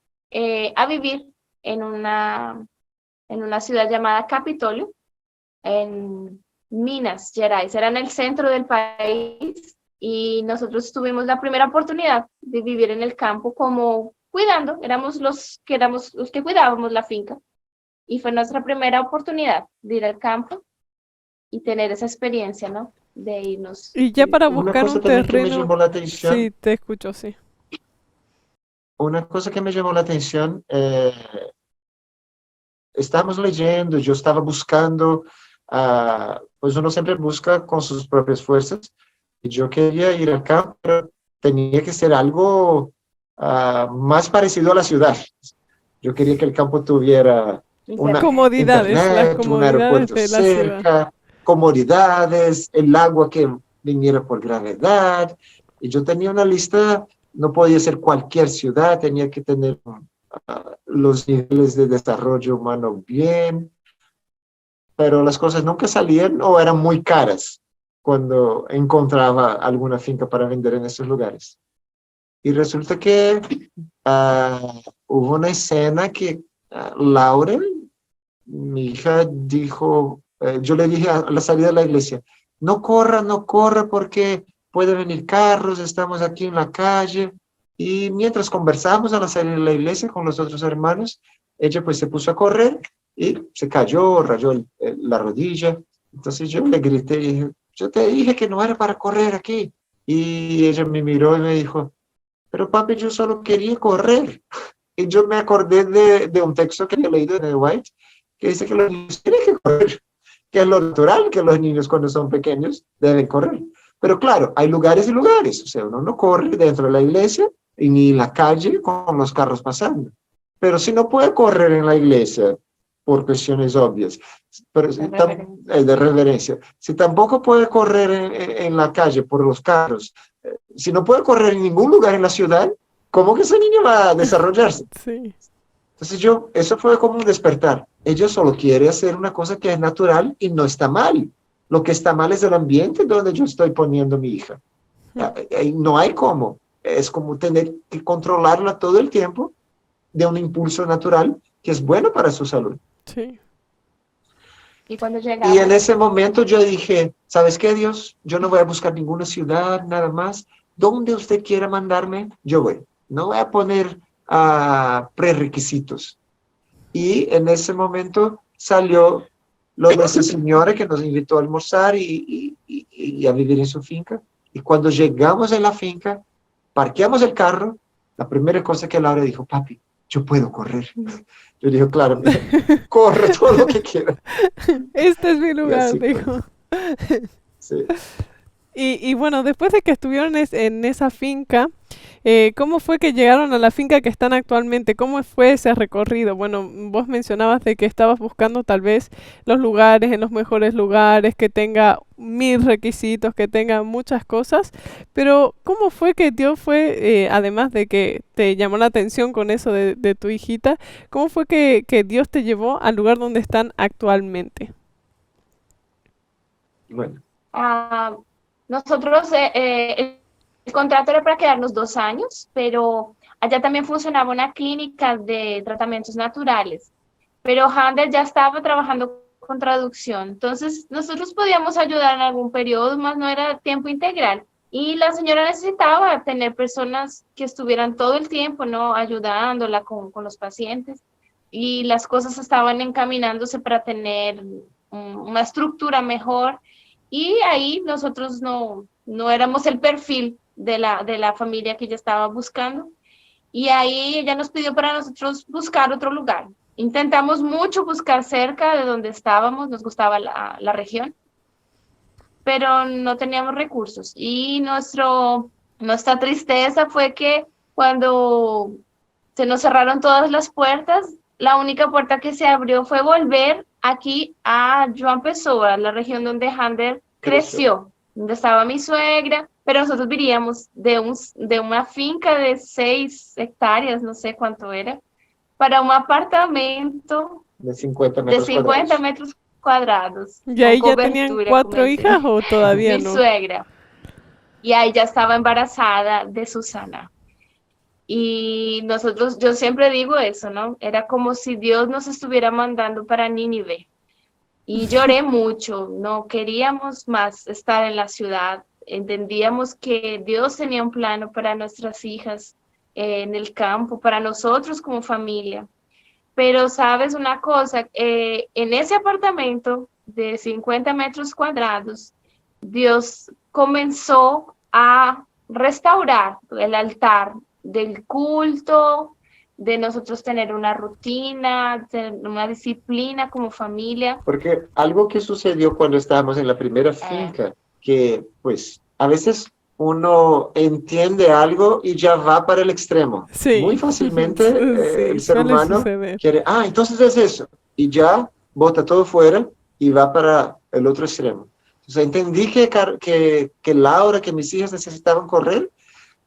a vivir en una ciudad llamada Capitolio, en Minas Gerais. Era en el centro del país y nosotros tuvimos la primera oportunidad de vivir en el campo como cuidando. Éramos los que cuidábamos la finca y fue nuestra primera oportunidad de ir al campo y tener esa experiencia, ¿no? De irnos. Y ya para Una buscar cosa un también que me terreno, llamó la atención, sí, te escucho, sí. una cosa que me llamó la atención, estábamos leyendo, yo estaba buscando, pues uno siempre busca con sus propias fuerzas, y yo quería ir al campo, pero tenía que ser algo más parecido a la ciudad. Yo quería que el campo tuviera una Comodidades, las internet, un comodidades aeropuerto de la ciudad. cerca, comodidades, el agua que viniera por gravedad. Y yo tenía una lista, no podía ser cualquier ciudad, tenía que tener los niveles de desarrollo humano bien, pero las cosas nunca salían o eran muy caras cuando encontraba alguna finca para vender en esos lugares. Y resulta que hubo una escena que Laura, mi hija, dijo, yo le dije a la salida de la iglesia, no corra, no corra porque pueden venir carros, estamos aquí en la calle. Y mientras conversábamos a la salida de la iglesia con los otros hermanos, ella pues se puso a correr y se cayó, rayó la rodilla. Entonces yo le grité y dije, yo te dije que no era para correr aquí. Y ella me miró y me dijo, pero papi, yo solo quería correr. Y yo me acordé de un texto que he leído de White, que dice que los niños tienen que correr, que es lo natural que los niños cuando son pequeños deben correr. Pero claro, hay lugares y lugares, o sea, uno no corre dentro de la iglesia y ni en la calle con los carros pasando. Pero si no puede correr en la iglesia por cuestiones obvias, pero de reverencia, si tampoco puede correr en la calle por los carros, si no puede correr en ningún lugar en la ciudad, ¿cómo que ese niño va a desarrollarse? Sí. Entonces eso fue como un despertar. Ella solo quiere hacer una cosa que es natural y no está mal. Lo que está mal es el ambiente donde yo estoy poniendo a mi hija. No hay cómo. Es como tener que controlarla todo el tiempo de un impulso natural que es bueno para su salud. Sí. Y cuando llegamos, Y en ese momento yo dije, ¿sabes qué, Dios? Yo no voy a buscar ninguna ciudad, nada más. Donde usted quiera mandarme, yo voy. No voy a poner prerequisitos. Y en ese momento salió lo de esa señora que nos invitó a almorzar y a vivir en su finca. Y cuando llegamos en la finca, parqueamos el carro, la primera cosa que Laura dijo, papi, yo puedo correr. Yo dije, claro, corre todo lo que quieras. Este es mi lugar, así fue. dijo. Sí. Y bueno, después de que estuvieron en esa finca, ¿cómo fue que llegaron a la finca que están actualmente? ¿Cómo fue ese recorrido? Bueno, vos mencionabas de que estabas buscando tal vez los lugares en los mejores lugares, que tenga 1000 requisitos, que tenga muchas cosas, pero ¿cómo fue que Dios fue, además de que te llamó la atención con eso de tu hijita, cómo fue que Dios te llevó al lugar donde están actualmente? Bueno, nosotros, el contrato era para quedarnos 2 años, pero allá también funcionaba una clínica de tratamientos naturales, pero Handel ya estaba trabajando con traducción, entonces nosotros podíamos ayudar en algún periodo, más no era tiempo integral, y la señora necesitaba tener personas que estuvieran todo el tiempo, ¿no?, ayudándola con los pacientes, y las cosas estaban encaminándose para tener una estructura mejor. Y ahí nosotros no éramos el perfil de la familia que ella estaba buscando. Y ahí ella nos pidió para nosotros buscar otro lugar. Intentamos mucho buscar cerca de donde estábamos, nos gustaba la región, pero no teníamos recursos. Y nuestra tristeza fue que cuando se nos cerraron todas las puertas, la única puerta que se abrió fue volver aquí a João Pessoa, la región donde Handel creció, donde estaba mi suegra, pero nosotros vivíamos de una finca de 6 hectáreas, no sé cuánto era, para un apartamento de 50 metros cuadrados. ¿Y ahí ya tenían 4 hijas o todavía mi no? suegra. Y ahí ya estaba embarazada de Susana. Y nosotros, yo siempre digo eso, ¿no? Era como si Dios nos estuviera mandando para Nínive. Y lloré mucho, no queríamos más estar en la ciudad. Entendíamos que Dios tenía un plano para nuestras hijas en el campo, para nosotros como familia. Pero sabes una cosa, en ese apartamento de 50 metros cuadrados, Dios comenzó a restaurar el altar del culto, de nosotros tener una rutina, tener una disciplina como familia. Porque algo que sucedió cuando estábamos en la primera finca, que pues a veces uno entiende algo y ya va para el extremo. Sí. Muy fácilmente Sí, el ser suele humano suceder. quiere, entonces es eso, y ya bota todo fuera y va para el otro extremo. Entonces entendí que Laura, que mis hijas necesitaban correr,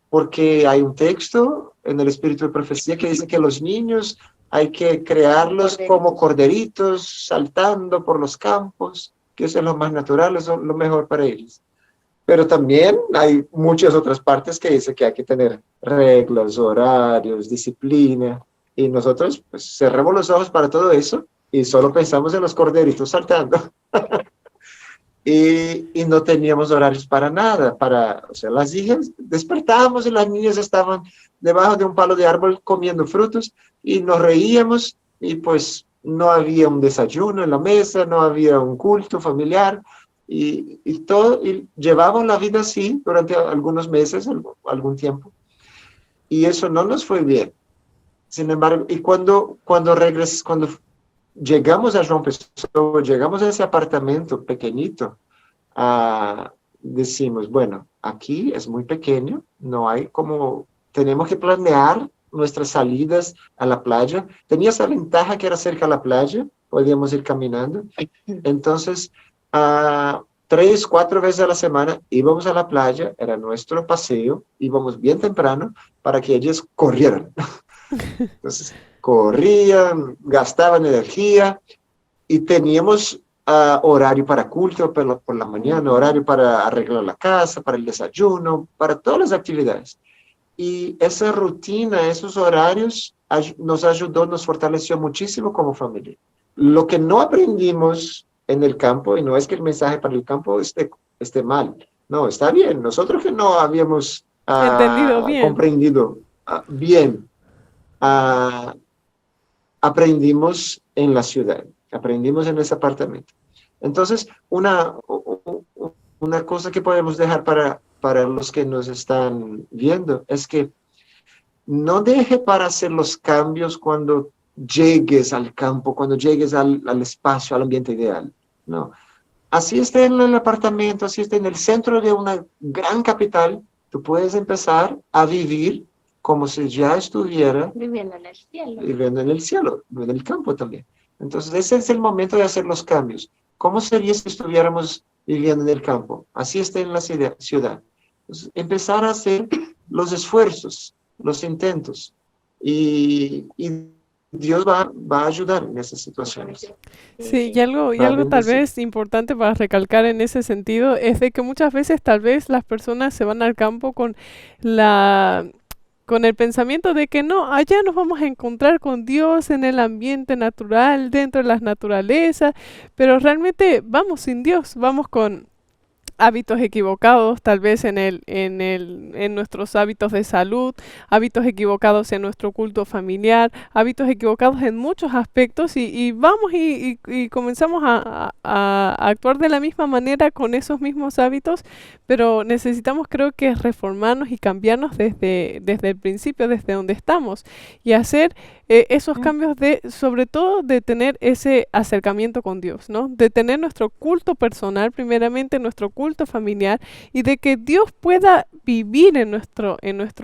porque hay un texto en el Espíritu de Profecía que dice que los niños hay que crearlos como corderitos, saltando por los campos, que eso es lo más natural, eso es lo mejor para ellos. Pero también hay muchas otras partes que dice que hay que tener reglas, horarios, disciplina, y nosotros pues cerramos los ojos para todo eso y solo pensamos en los corderitos saltando. Y no teníamos horarios para nada, o sea, las hijas despertábamos y las niñas estaban debajo de un palo de árbol comiendo frutos y nos reíamos y pues no había un desayuno en la mesa, no había un culto familiar y todo, y llevamos la vida así durante algunos meses, algún tiempo, y eso no nos fue bien. Sin embargo, y cuando llegamos a João Pessoa, llegamos a ese apartamento pequeñito, decimos, bueno, aquí es muy pequeño, no hay como, tenemos que planear nuestras salidas a la playa. Tenía esa ventaja que era cerca a la playa, podíamos ir caminando. Entonces, 3, 4 veces a la semana íbamos a la playa, era nuestro paseo, íbamos bien temprano para que ellos corrieran. Entonces, corrían, gastaban energía y teníamos horario para culto por la mañana, horario para arreglar la casa, para el desayuno, para todas las actividades. Y esa rutina, esos horarios nos ayudó, nos fortaleció muchísimo como familia. Lo que no aprendimos en el campo, y no es que el mensaje para el campo esté mal, no, está bien. Nosotros que no habíamos Entendido bien. comprendido bien, aprendimos en la ciudad, aprendimos en ese apartamento. Entonces, una cosa que podemos dejar para los que nos están viendo es que no deje para hacer los cambios cuando llegues al campo, cuando llegues al espacio, al ambiente ideal. No. Así esté en el apartamento, así esté en el centro de una gran capital, tú puedes empezar a vivir como si ya estuviera Viviendo en el cielo. Viviendo en el cielo, en el campo también. Entonces, ese es el momento de hacer los cambios. ¿Cómo sería si estuviéramos viviendo en el campo? Así está en la ciudad. Entonces, empezar a hacer los esfuerzos, los intentos, y Dios va a ayudar en esas situaciones. Sí, y algo tal vez importante para recalcar en ese sentido es de que muchas veces tal vez las personas se van al campo con el pensamiento de que no, allá nos vamos a encontrar con Dios en el ambiente natural, dentro de las naturalezas, pero realmente vamos sin Dios, vamos con hábitos equivocados, tal vez en nuestros hábitos de salud, hábitos equivocados en nuestro culto familiar, hábitos equivocados en muchos aspectos y vamos y comenzamos a actuar de la misma manera con esos mismos hábitos, pero necesitamos, creo que, reformarnos y cambiarnos desde el principio, desde donde estamos, y hacer esos cambios sobre todo de tener ese acercamiento con Dios, ¿no? De tener nuestro culto personal, primeramente nuestro culto familiar, y de que Dios pueda vivir en nuestro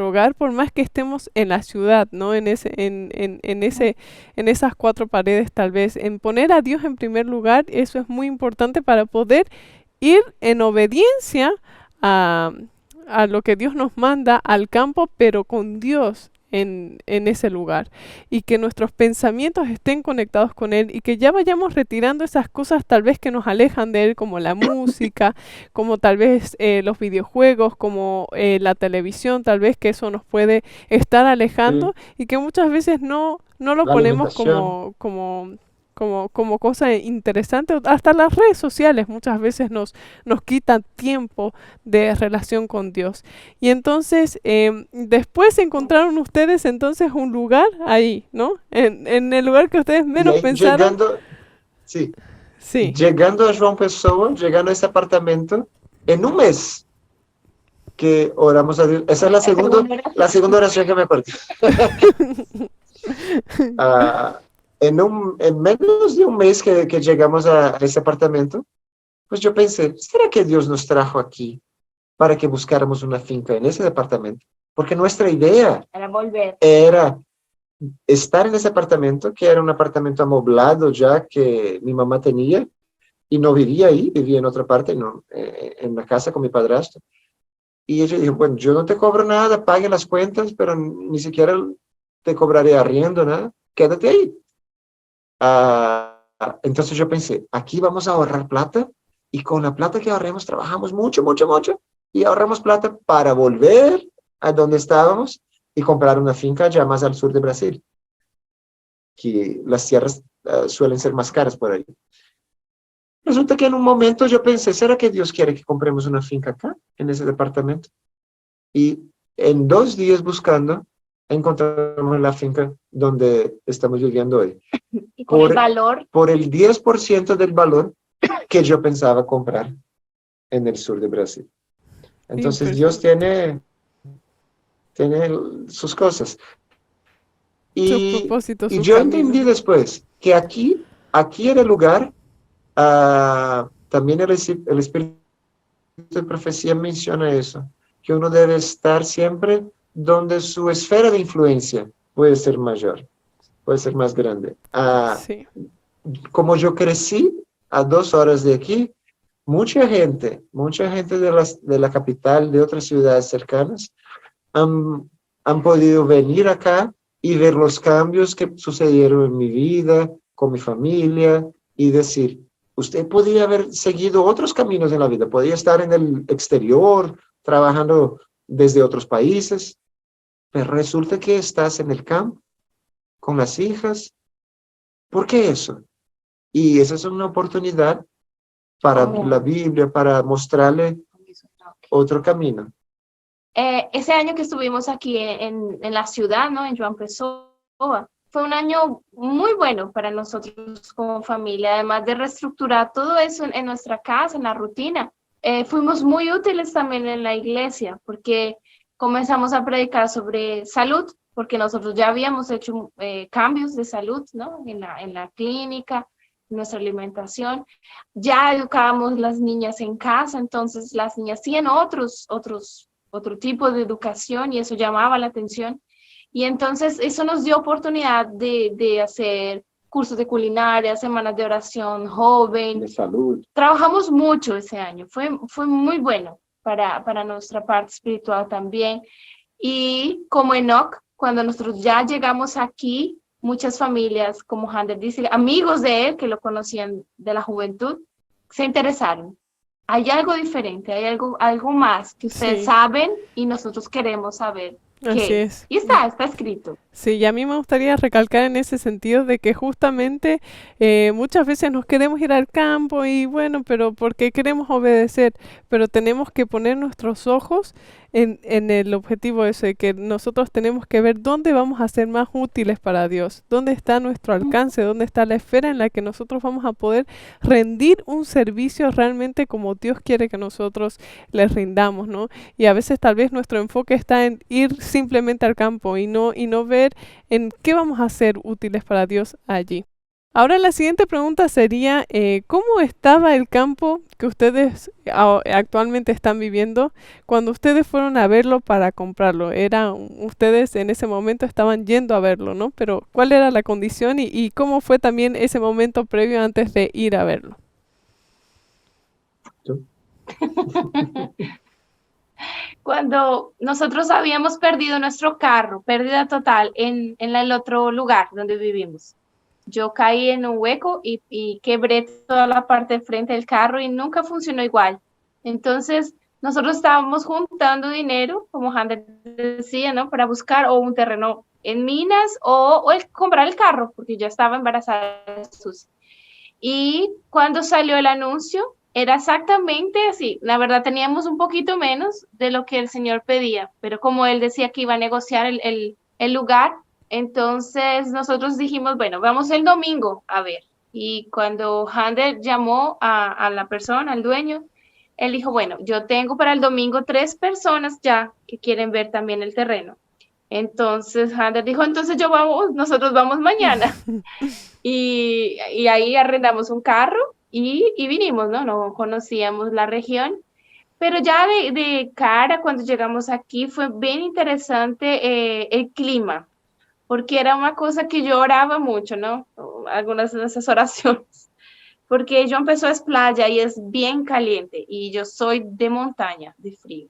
hogar, por más que estemos en la ciudad, ¿no? En esas 4 paredes, tal vez. En poner a Dios en primer lugar, eso es muy importante para poder ir en obediencia a lo que Dios nos manda al campo, pero con Dios en ese lugar y que nuestros pensamientos estén conectados con Él y que ya vayamos retirando esas cosas tal vez que nos alejan de Él, como la música, como tal vez los videojuegos, como la televisión, tal vez que eso nos puede estar Sí, alejando y que muchas veces no lo la ponemos alimentación, como cosa interesante. Hasta las redes sociales muchas veces nos quitan tiempo de relación con Dios. Y entonces, después encontraron ustedes entonces un lugar ahí, ¿no? En el lugar que ustedes y menos ahí pensaron. llegando, sí, Sí. llegando a João Pessoa, llegando a ese apartamento, en un mes que oramos a Dios, esa es La segunda la oración. segunda oración que me acuerdo. Ah, en menos de un mes que llegamos a ese apartamento, pues yo pensé, ¿será que Dios nos trajo aquí para que buscáramos una finca en ese departamento? Porque nuestra idea Para volver. era estar en ese apartamento, que era un apartamento amoblado ya que mi mamá tenía, y no vivía ahí, vivía en otra parte, no, en la casa con mi padrastro. Y ella dijo, bueno, yo no te cobro nada, pague las cuentas, pero ni siquiera te cobraré arriendo, nada, quédate ahí. Entonces yo pensé, aquí vamos a ahorrar plata y con la plata que ahorremos trabajamos mucho, mucho, mucho y ahorramos plata para volver a donde estábamos y comprar una finca ya más al sur de Brasil, que las tierras suelen ser más caras por ahí. Resulta que en un momento yo pensé, ¿será que Dios quiere que compremos una finca acá, en ese departamento? Y en 2 días buscando, encontramos la finca donde estamos viviendo hoy. Y con el valor. Por el 10% del valor que yo pensaba comprar en el sur de Brasil. Entonces Dios Impresionante. tiene sus cosas. Sus Y, propósitos, y sus yo caminos. entendí después que aquí era el lugar, también el Espíritu de Profecía menciona eso, que uno debe estar siempre donde su esfera de influencia puede ser mayor, puede ser más grande. Sí. Como yo crecí a 2 horas de aquí, mucha gente de la capital, de otras ciudades cercanas, han podido venir acá y ver los cambios que sucedieron en mi vida, con mi familia, y decir, usted podría haber seguido otros caminos en la vida, podría estar en el exterior, trabajando desde otros países, pero resulta que estás en el campo, con las hijas. ¿Por qué eso? Y esa es una oportunidad para Como, la Biblia, para mostrarle otro camino. ese año que estuvimos aquí en la ciudad, ¿no? En João Pessoa, fue un año muy bueno para nosotros como familia, además de reestructurar todo eso en nuestra casa, en la rutina. Fuimos muy útiles también en la iglesia, porque comenzamos a predicar sobre salud, porque nosotros ya habíamos hecho cambios de salud, ¿no? En la clínica, en nuestra alimentación. Ya educábamos las niñas en casa, entonces las niñas tienen otro tipo de educación y eso llamaba la atención. Y entonces eso nos dio oportunidad de hacer cursos de culinaria, semanas de oración joven. De salud. Trabajamos mucho ese año, fue muy bueno para nuestra parte espiritual también. Y como Enoch, cuando nosotros ya llegamos aquí, muchas familias, como Hander dice, amigos de él que lo conocían de la juventud, se interesaron. Hay algo diferente, hay algo más que ustedes Sí, saben y nosotros queremos saber así qué. es. Y está escrito. Sí, y a mí me gustaría recalcar en ese sentido de que justamente muchas veces nos queremos ir al campo y bueno, pero porque queremos obedecer, pero tenemos que poner nuestros ojos en el objetivo ese, de que nosotros tenemos que ver dónde vamos a ser más útiles para Dios, dónde está nuestro alcance, dónde está la esfera en la que nosotros vamos a poder rendir un servicio realmente como Dios quiere que nosotros les rindamos, ¿no? Y a veces tal vez nuestro enfoque está en ir simplemente al campo y no ver en qué vamos a ser útiles para Dios allí. Ahora la siguiente pregunta sería, ¿cómo estaba el campo que ustedes actualmente están viviendo cuando ustedes fueron a verlo para comprarlo? Ustedes en ese momento estaban yendo a verlo, ¿no? Pero ¿cuál era la condición y cómo fue también ese momento previo antes de ir a verlo? cuando nosotros habíamos perdido nuestro carro, pérdida total en el otro lugar donde vivimos. Yo caí en un hueco y quebré toda la parte de frente del carro y nunca funcionó igual. Entonces, nosotros estábamos juntando dinero, como Hander decía, ¿no? Para buscar o un terreno en Minas o comprar el carro, porque yo estaba embarazada de Susi. Y cuando salió el anuncio, era exactamente así. La verdad, teníamos un poquito menos de lo que el señor pedía, pero como él decía que iba a negociar el lugar, entonces nosotros dijimos, bueno, vamos el domingo a ver. Y cuando Hander llamó a la persona, al dueño, él dijo, bueno, yo tengo para el domingo 3 personas ya que quieren ver también el terreno. Entonces Hander dijo, entonces nosotros vamos mañana. Y ahí arrendamos un carro y vinimos, ¿no? No conocíamos la región. Pero ya de cara, cuando llegamos aquí, fue bien interesante el clima, porque era una cosa que yo oraba mucho, ¿no? Algunas de esas oraciones. Porque yo empezó es playa y es bien caliente y yo soy de montaña, de frío.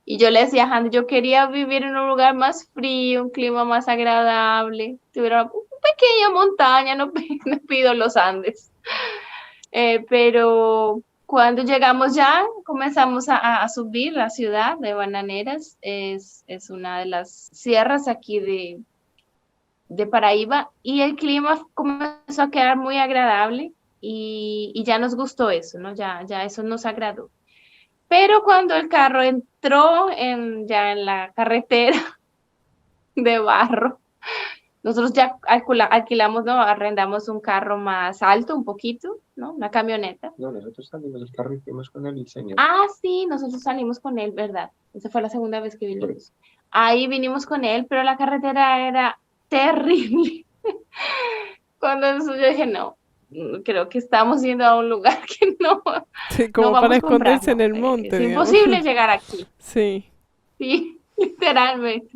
Y yo le decía a Handy, yo quería vivir en un lugar más frío, un clima más agradable, tuviera una pequeña montaña, no pido los Andes. Pero cuando llegamos ya, comenzamos a subir la ciudad de Bananeras, es una de las sierras aquí de Paraíba, y el clima comenzó a quedar muy agradable y ya nos gustó eso, ¿no? Ya eso nos agradó. Pero cuando el carro entró ya en la carretera de barro, nosotros ya alquilamos, ¿no? Arrendamos un carro más alto, un poquito, ¿no? Una camioneta. No, nosotros salimos del carro y fuimos con el señor. Ah, sí, nosotros salimos con él, ¿verdad? Esa fue la segunda vez que vinimos. Ahí vinimos con él, pero la carretera era terrible. Cuando yo dije, no, creo que estamos yendo a un lugar que no. Sí, como no para esconderse en el ¿no? monte, Es digamos. imposible llegar aquí. Sí. Sí, literalmente.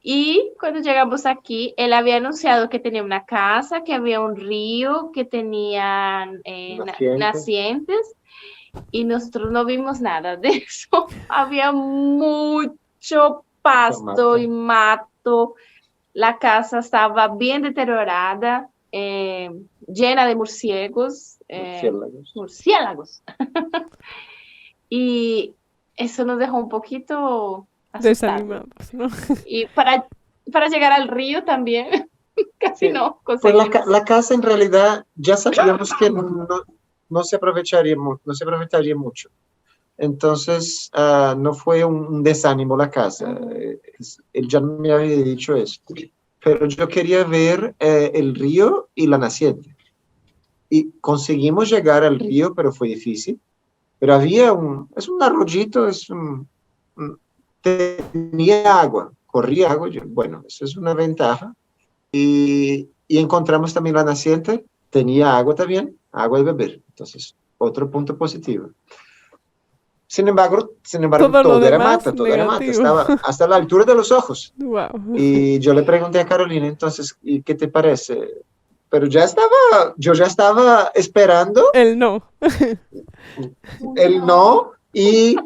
Y cuando llegamos aquí, él había anunciado que tenía una casa, que había un río, que tenían nacientes, y nosotros no vimos nada de eso. Había mucho pasto y mato. La casa estaba bien deteriorada, llena de murciélagos. Murciélagos. Y eso nos dejó un poquito desanimados, ¿no? Y para llegar al río también, casi sí. no conseguimos. Pues la casa en realidad ya sabíamos que no se aprovecharía mucho. Entonces, no fue un desánimo la casa. Él ya me había dicho eso. Pero yo quería ver el río y la naciente. Y conseguimos llegar al río, pero fue difícil. Pero había es un arroyito, tenía agua, corría agua. Bueno, eso es una ventaja. Y encontramos también la naciente, tenía agua también, agua de beber. Entonces, otro punto positivo. Sin embargo todo era mata, estaba hasta la altura de los ojos. Wow. Y yo le pregunté a Carolina, entonces, ¿y qué te parece? Pero yo ya estaba esperando. El no. El no, y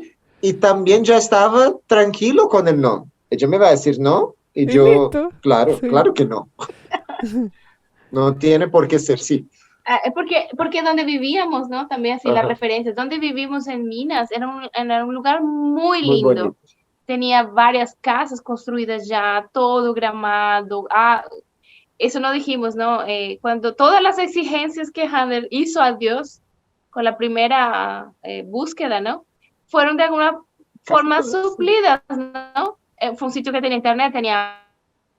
también ya estaba tranquilo con el no. Ella me va a decir no, y yo, listo. Claro, Sí. Claro que no. No tiene por qué ser sí. Porque donde vivíamos, ¿no? También así las referencias. Donde vivimos en Minas era un lugar muy lindo. Bonito. Tenía varias casas construidas ya, todo gramado. Eso no dijimos, ¿no? Cuando todas las exigencias que Hander hizo a Dios con la primera búsqueda, ¿no? Fueron de alguna forma suplidas, ¿no? Fue un sitio que tenía internet, tenía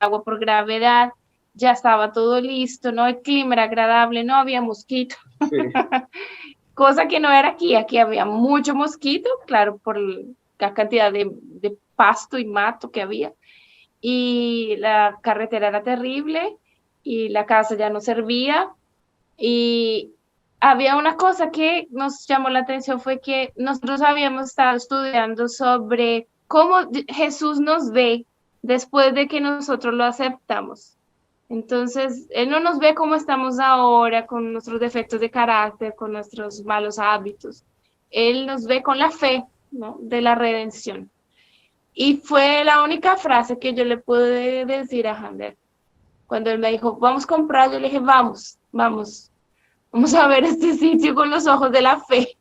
agua por gravedad, ya estaba todo listo, ¿no? El clima era agradable, no había mosquitos. Sí. Cosa que no era aquí. Aquí había mucho mosquito, claro, por la cantidad de pasto y mato que había. Y la carretera era terrible y la casa ya no servía. Y había una cosa que nos llamó la atención, fue que nosotros habíamos estado estudiando sobre cómo Jesús nos ve después de que nosotros lo aceptamos. Entonces, Él no nos ve como estamos ahora, con nuestros defectos de carácter, con nuestros malos hábitos. Él nos ve con la fe, ¿no? De la redención. Y fue la única frase que yo le pude decir a Hander. Cuando él me dijo, vamos a comprar, yo le dije, vamos a ver este sitio con los ojos de la fe.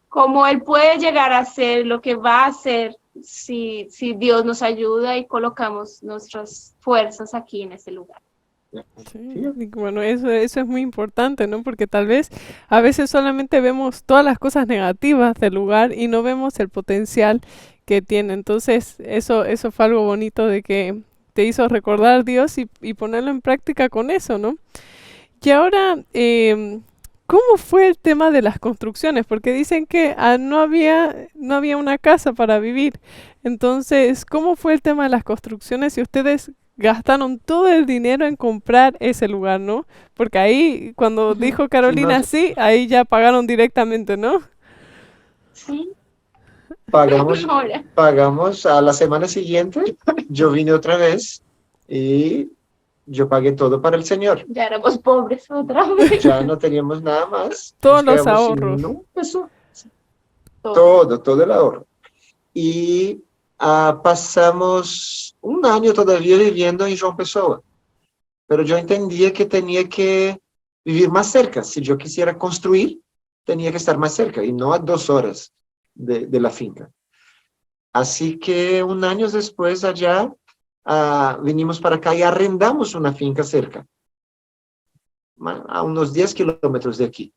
Cómo él puede llegar a ser, lo que va a hacer si Dios nos ayuda y colocamos nuestras fuerzas aquí en ese lugar. Sí, y bueno, eso es muy importante, ¿no? Porque tal vez a veces solamente vemos todas las cosas negativas del lugar y no vemos el potencial que tiene. Entonces, eso fue algo bonito de que te hizo recordar Dios y ponerlo en práctica con eso, ¿no? Y ahora, ¿cómo fue el tema de las construcciones? Porque dicen que no había una casa para vivir. Entonces, ¿cómo fue el tema de las construcciones si ustedes gastaron todo el dinero en comprar ese lugar, ¿no? Porque ahí, cuando dijo Carolina sí, ahí ya pagaron directamente, ¿no? Sí. Pagamos a la semana siguiente, yo vine otra vez y yo pagué todo para el Señor. Ya éramos pobres otra vez. Ya no teníamos nada más. Todos Nos los quedamos sin ahorros. un peso. Todo el ahorro. Y pasamos un año todavía viviendo en João Pessoa. Pero yo entendía que tenía que vivir más cerca. Si yo quisiera construir, tenía que estar más cerca y no a 2 horas de la finca. Así que un año después allá vinimos para acá y arrendamos una finca cerca, a unos 10 kilómetros de aquí.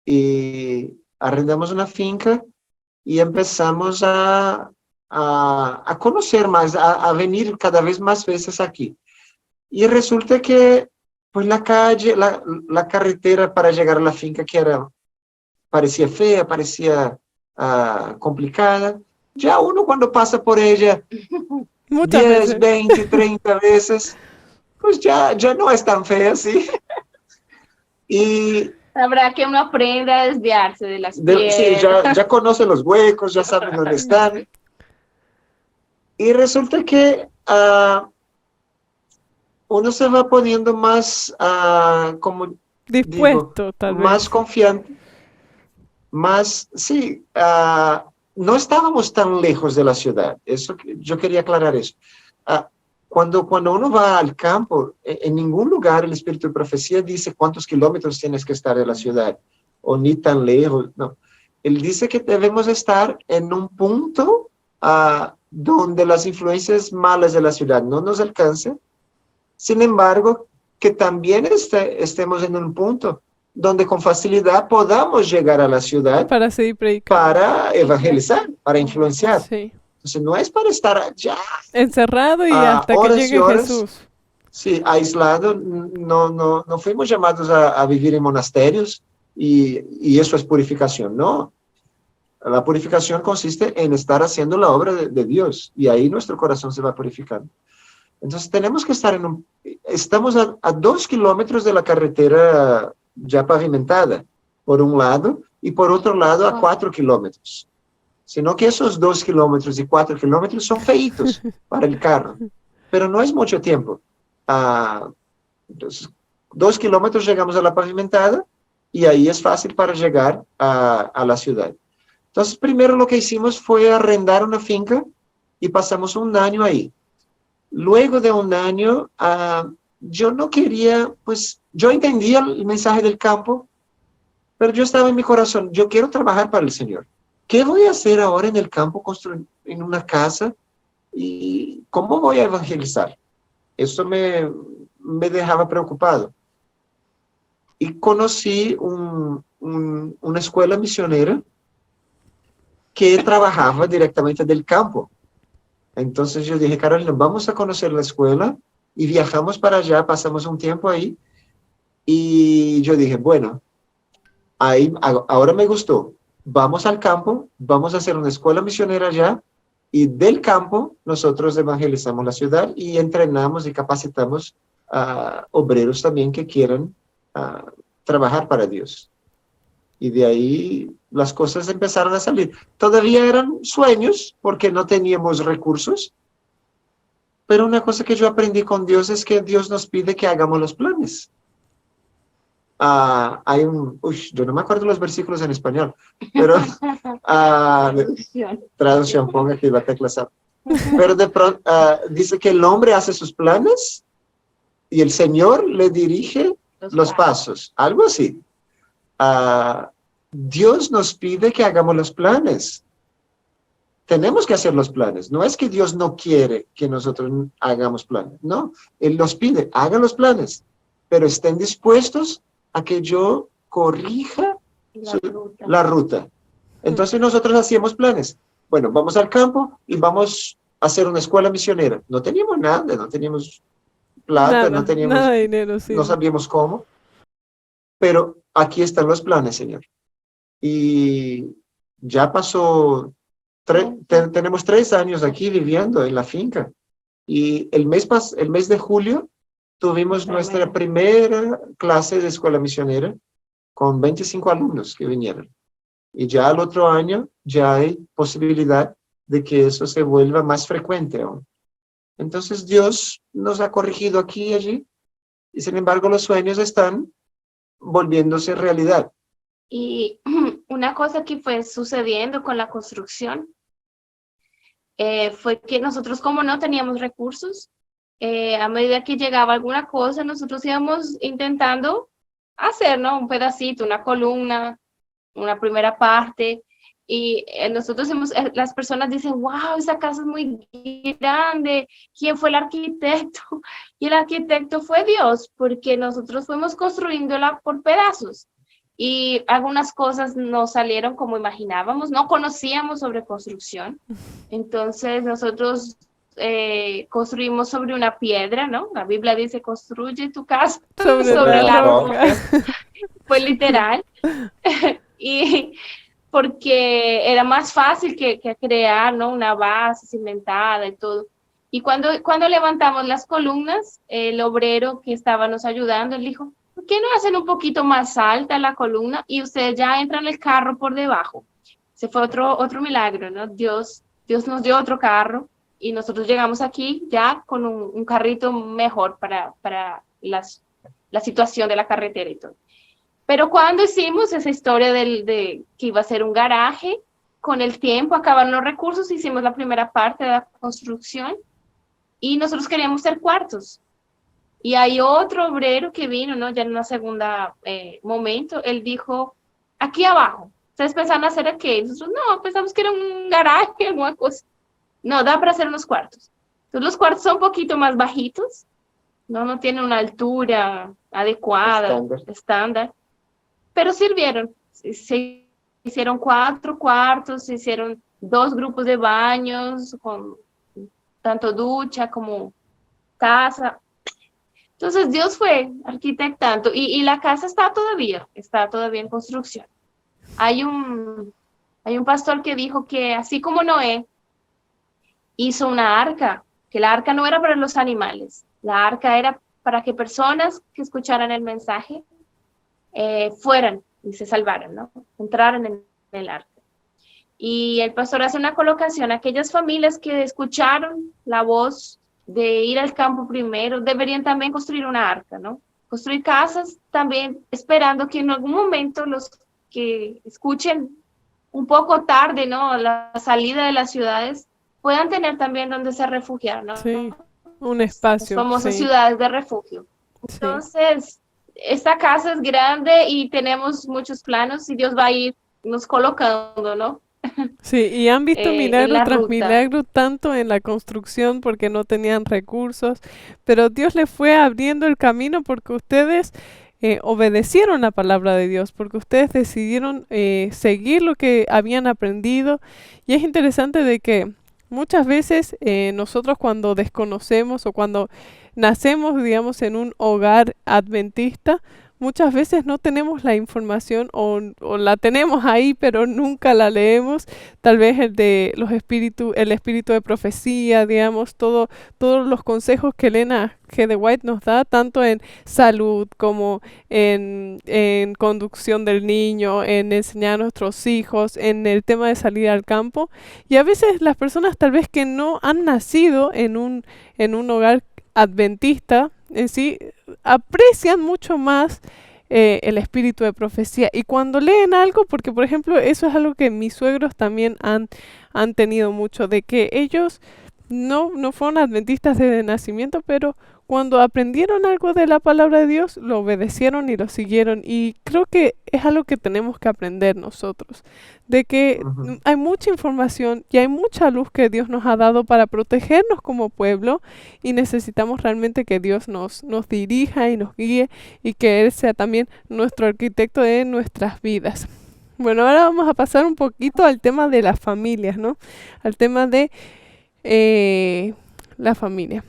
Y arrendamos una finca y empezamos a conocer más, a venir cada vez más veces aquí. Y resulta que pues la calle, la carretera para llegar a la finca parecía fea, parecía complicada. Ya uno cuando pasa por ella Muchas 10, veces. 20, 30 veces, pues ya no es tan fea, ¿sí? Y Habrá que uno aprenda a desviarse de las piedras. sí, ya conoce los huecos, ya sabe dónde están. Y resulta que uno se va poniendo más, como Dispuesto, digo, tal más vez. confiante, más, sí, no estábamos tan lejos de la ciudad. Eso, yo quería aclarar eso. Cuando uno va al campo, en ningún lugar el Espíritu de Profecía dice cuántos kilómetros tienes que estar de la ciudad, o ni tan lejos, no. Él dice que debemos estar en un punto donde las influencias malas de la ciudad no nos alcancen. Sin embargo, que también estemos en un punto donde con facilidad podamos llegar a la ciudad Para seguir predicando. para evangelizar, para influenciar. Sí. Entonces, no es para estar allá Encerrado y hasta que horas y llegue horas. Jesús. Sí, aislado. No fuimos llamados a vivir en monasterios y eso es purificación, no. La purificación consiste en estar haciendo la obra de Dios y ahí nuestro corazón se va purificando. Entonces tenemos que estar estamos a 2 kilómetros de la carretera ya pavimentada, por un lado, y por otro lado a 4 kilómetros. Sino que esos 2 kilómetros y 4 kilómetros son feitos para el carro, pero no es mucho tiempo. Entonces, 2 kilómetros llegamos a la pavimentada y ahí es fácil para llegar a la ciudad. Entonces, primero lo que hicimos fue arrendar una finca y pasamos un año ahí. Luego de un año, yo no quería, pues, yo entendía el mensaje del campo, pero yo estaba en mi corazón, yo quiero trabajar para el Señor. ¿Qué voy a hacer ahora en el campo, construir en una casa? ¿Y cómo voy a evangelizar? Eso me dejaba preocupado. Y conocí una escuela misionera que trabajaba directamente del campo. Entonces yo dije, Carolina, vamos a conocer la escuela, y viajamos para allá, pasamos un tiempo ahí, y yo dije, bueno, ahora me gustó, vamos al campo, vamos a hacer una escuela misionera allá, y del campo nosotros evangelizamos la ciudad y entrenamos y capacitamos a obreros también que quieran trabajar para Dios. Y de ahí las cosas empezaron a salir. Todavía eran sueños porque no teníamos recursos, pero una cosa que yo aprendí con Dios es que Dios nos pide que hagamos los planes. yo no me acuerdo los versículos en español, pero traducción, ponga que va a teclasar. Pero de pronto dice que el hombre hace sus planes y el Señor le dirige los pasos, algo así. Dios nos pide que hagamos los planes. Tenemos que hacer los planes. No es que Dios no quiere que nosotros hagamos planes. No, Él nos pide, hagan los planes, pero estén dispuestos a que yo corrija la ruta. Entonces nosotros hacíamos planes. Bueno, vamos al campo y vamos a hacer una escuela misionera. No teníamos nada, no teníamos plata, no teníamos nada de dinero, sí. No sabíamos cómo. Pero aquí están los planes, Señor. Y ya pasó, tenemos 3 años aquí viviendo en la finca. Y el mes de julio tuvimos nuestra primera clase de escuela misionera con 25 alumnos que vinieron. Y ya al otro año ya hay posibilidad de que eso se vuelva más frecuente aún. Entonces Dios nos ha corregido aquí y allí. Y sin embargo los sueños están volviéndose realidad. Y una cosa que fue sucediendo con la construcción fue que nosotros, como no teníamos recursos, a medida que llegaba alguna cosa, nosotros íbamos intentando hacer, ¿no? Un pedacito, una columna, una primera parte. Y nosotros las personas dicen, wow, esa casa es muy grande. ¿Quién fue el arquitecto? Y el arquitecto fue Dios, porque nosotros fuimos construyéndola por pedazos. Y algunas cosas no salieron como imaginábamos, no conocíamos sobre construcción. Entonces nosotros construimos sobre una piedra, ¿no? La Biblia dice, construye tu casa sobre la roca. Fue literal. Y porque era más fácil que crear, ¿no? Una base cimentada y todo. Y cuando levantamos las columnas, el obrero que estaba nos ayudando, él dijo, ¿por qué no hacen un poquito más alta la columna y ustedes ya entran el carro por debajo? Ese fue otro milagro, ¿no? Dios nos dio otro carro y nosotros llegamos aquí ya con un carrito mejor para la situación de la carretera y todo. Pero cuando hicimos esa historia de que iba a ser un garaje, con el tiempo acabaron los recursos, hicimos la primera parte de la construcción y nosotros queríamos ser cuartos. Y hay otro obrero que vino, ¿no? Ya en una segunda momento, él dijo, aquí abajo, ¿ustedes pensaban hacer qué? Nosotros, no, pensamos que era un garaje, alguna cosa. No, da para hacer unos cuartos. Entonces los cuartos son un poquito más bajitos, no tienen una altura adecuada, estándar. Pero sirvieron, se hicieron 4 cuartos, se hicieron 2 grupos de baños, con tanto ducha como casa. Entonces Dios fue arquitectando y la casa está todavía en construcción. Hay un pastor que dijo que así como Noé hizo una arca, que la arca no era para los animales, la arca era para que personas que escucharan el mensaje fueran y se salvaran, ¿no? Entraran en el arca. Y el pastor hace una colocación, aquellas familias que escucharon la voz de ir al campo primero, deberían también construir una arca, ¿no? Construir casas también, esperando que en algún momento los que escuchen un poco tarde, ¿no? La salida de las ciudades, puedan tener también donde se refugiar, ¿no? Sí, un espacio. Las famosas sí. ciudades de refugio. Entonces, esta casa es grande y tenemos muchos planos y Dios va a ir nos colocando, ¿no? Sí, y han visto milagro la tras ruta. milagro, tanto en la construcción porque no tenían recursos, pero Dios les fue abriendo el camino porque ustedes obedecieron la palabra de Dios, porque ustedes decidieron seguir lo que habían aprendido. Y es interesante de que muchas veces nosotros cuando desconocemos o cuando nacemos, digamos, en un hogar adventista, muchas veces no tenemos la información o la tenemos ahí, pero nunca la leemos. Tal vez el espíritu de profecía, digamos, todos los consejos que Elena G. de White nos da, tanto en salud como en conducción del niño, en enseñar a nuestros hijos, en el tema de salir al campo. Y a veces las personas tal vez que no han nacido en un hogar adventista en sí, aprecian mucho más el espíritu de profecía. Y cuando leen algo, porque por ejemplo eso es algo que mis suegros también han tenido mucho, de que ellos no fueron adventistas desde nacimiento, pero cuando aprendieron algo de la palabra de Dios, lo obedecieron y lo siguieron. Y creo que es algo que tenemos que aprender nosotros, de que Ujú. hay mucha información y hay mucha luz que Dios nos ha dado para protegernos como pueblo y necesitamos realmente que Dios nos dirija y nos guíe y que Él sea también nuestro arquitecto de nuestras vidas. Bueno, ahora vamos a pasar un poquito al tema de las familias, ¿no? Al tema de la familia.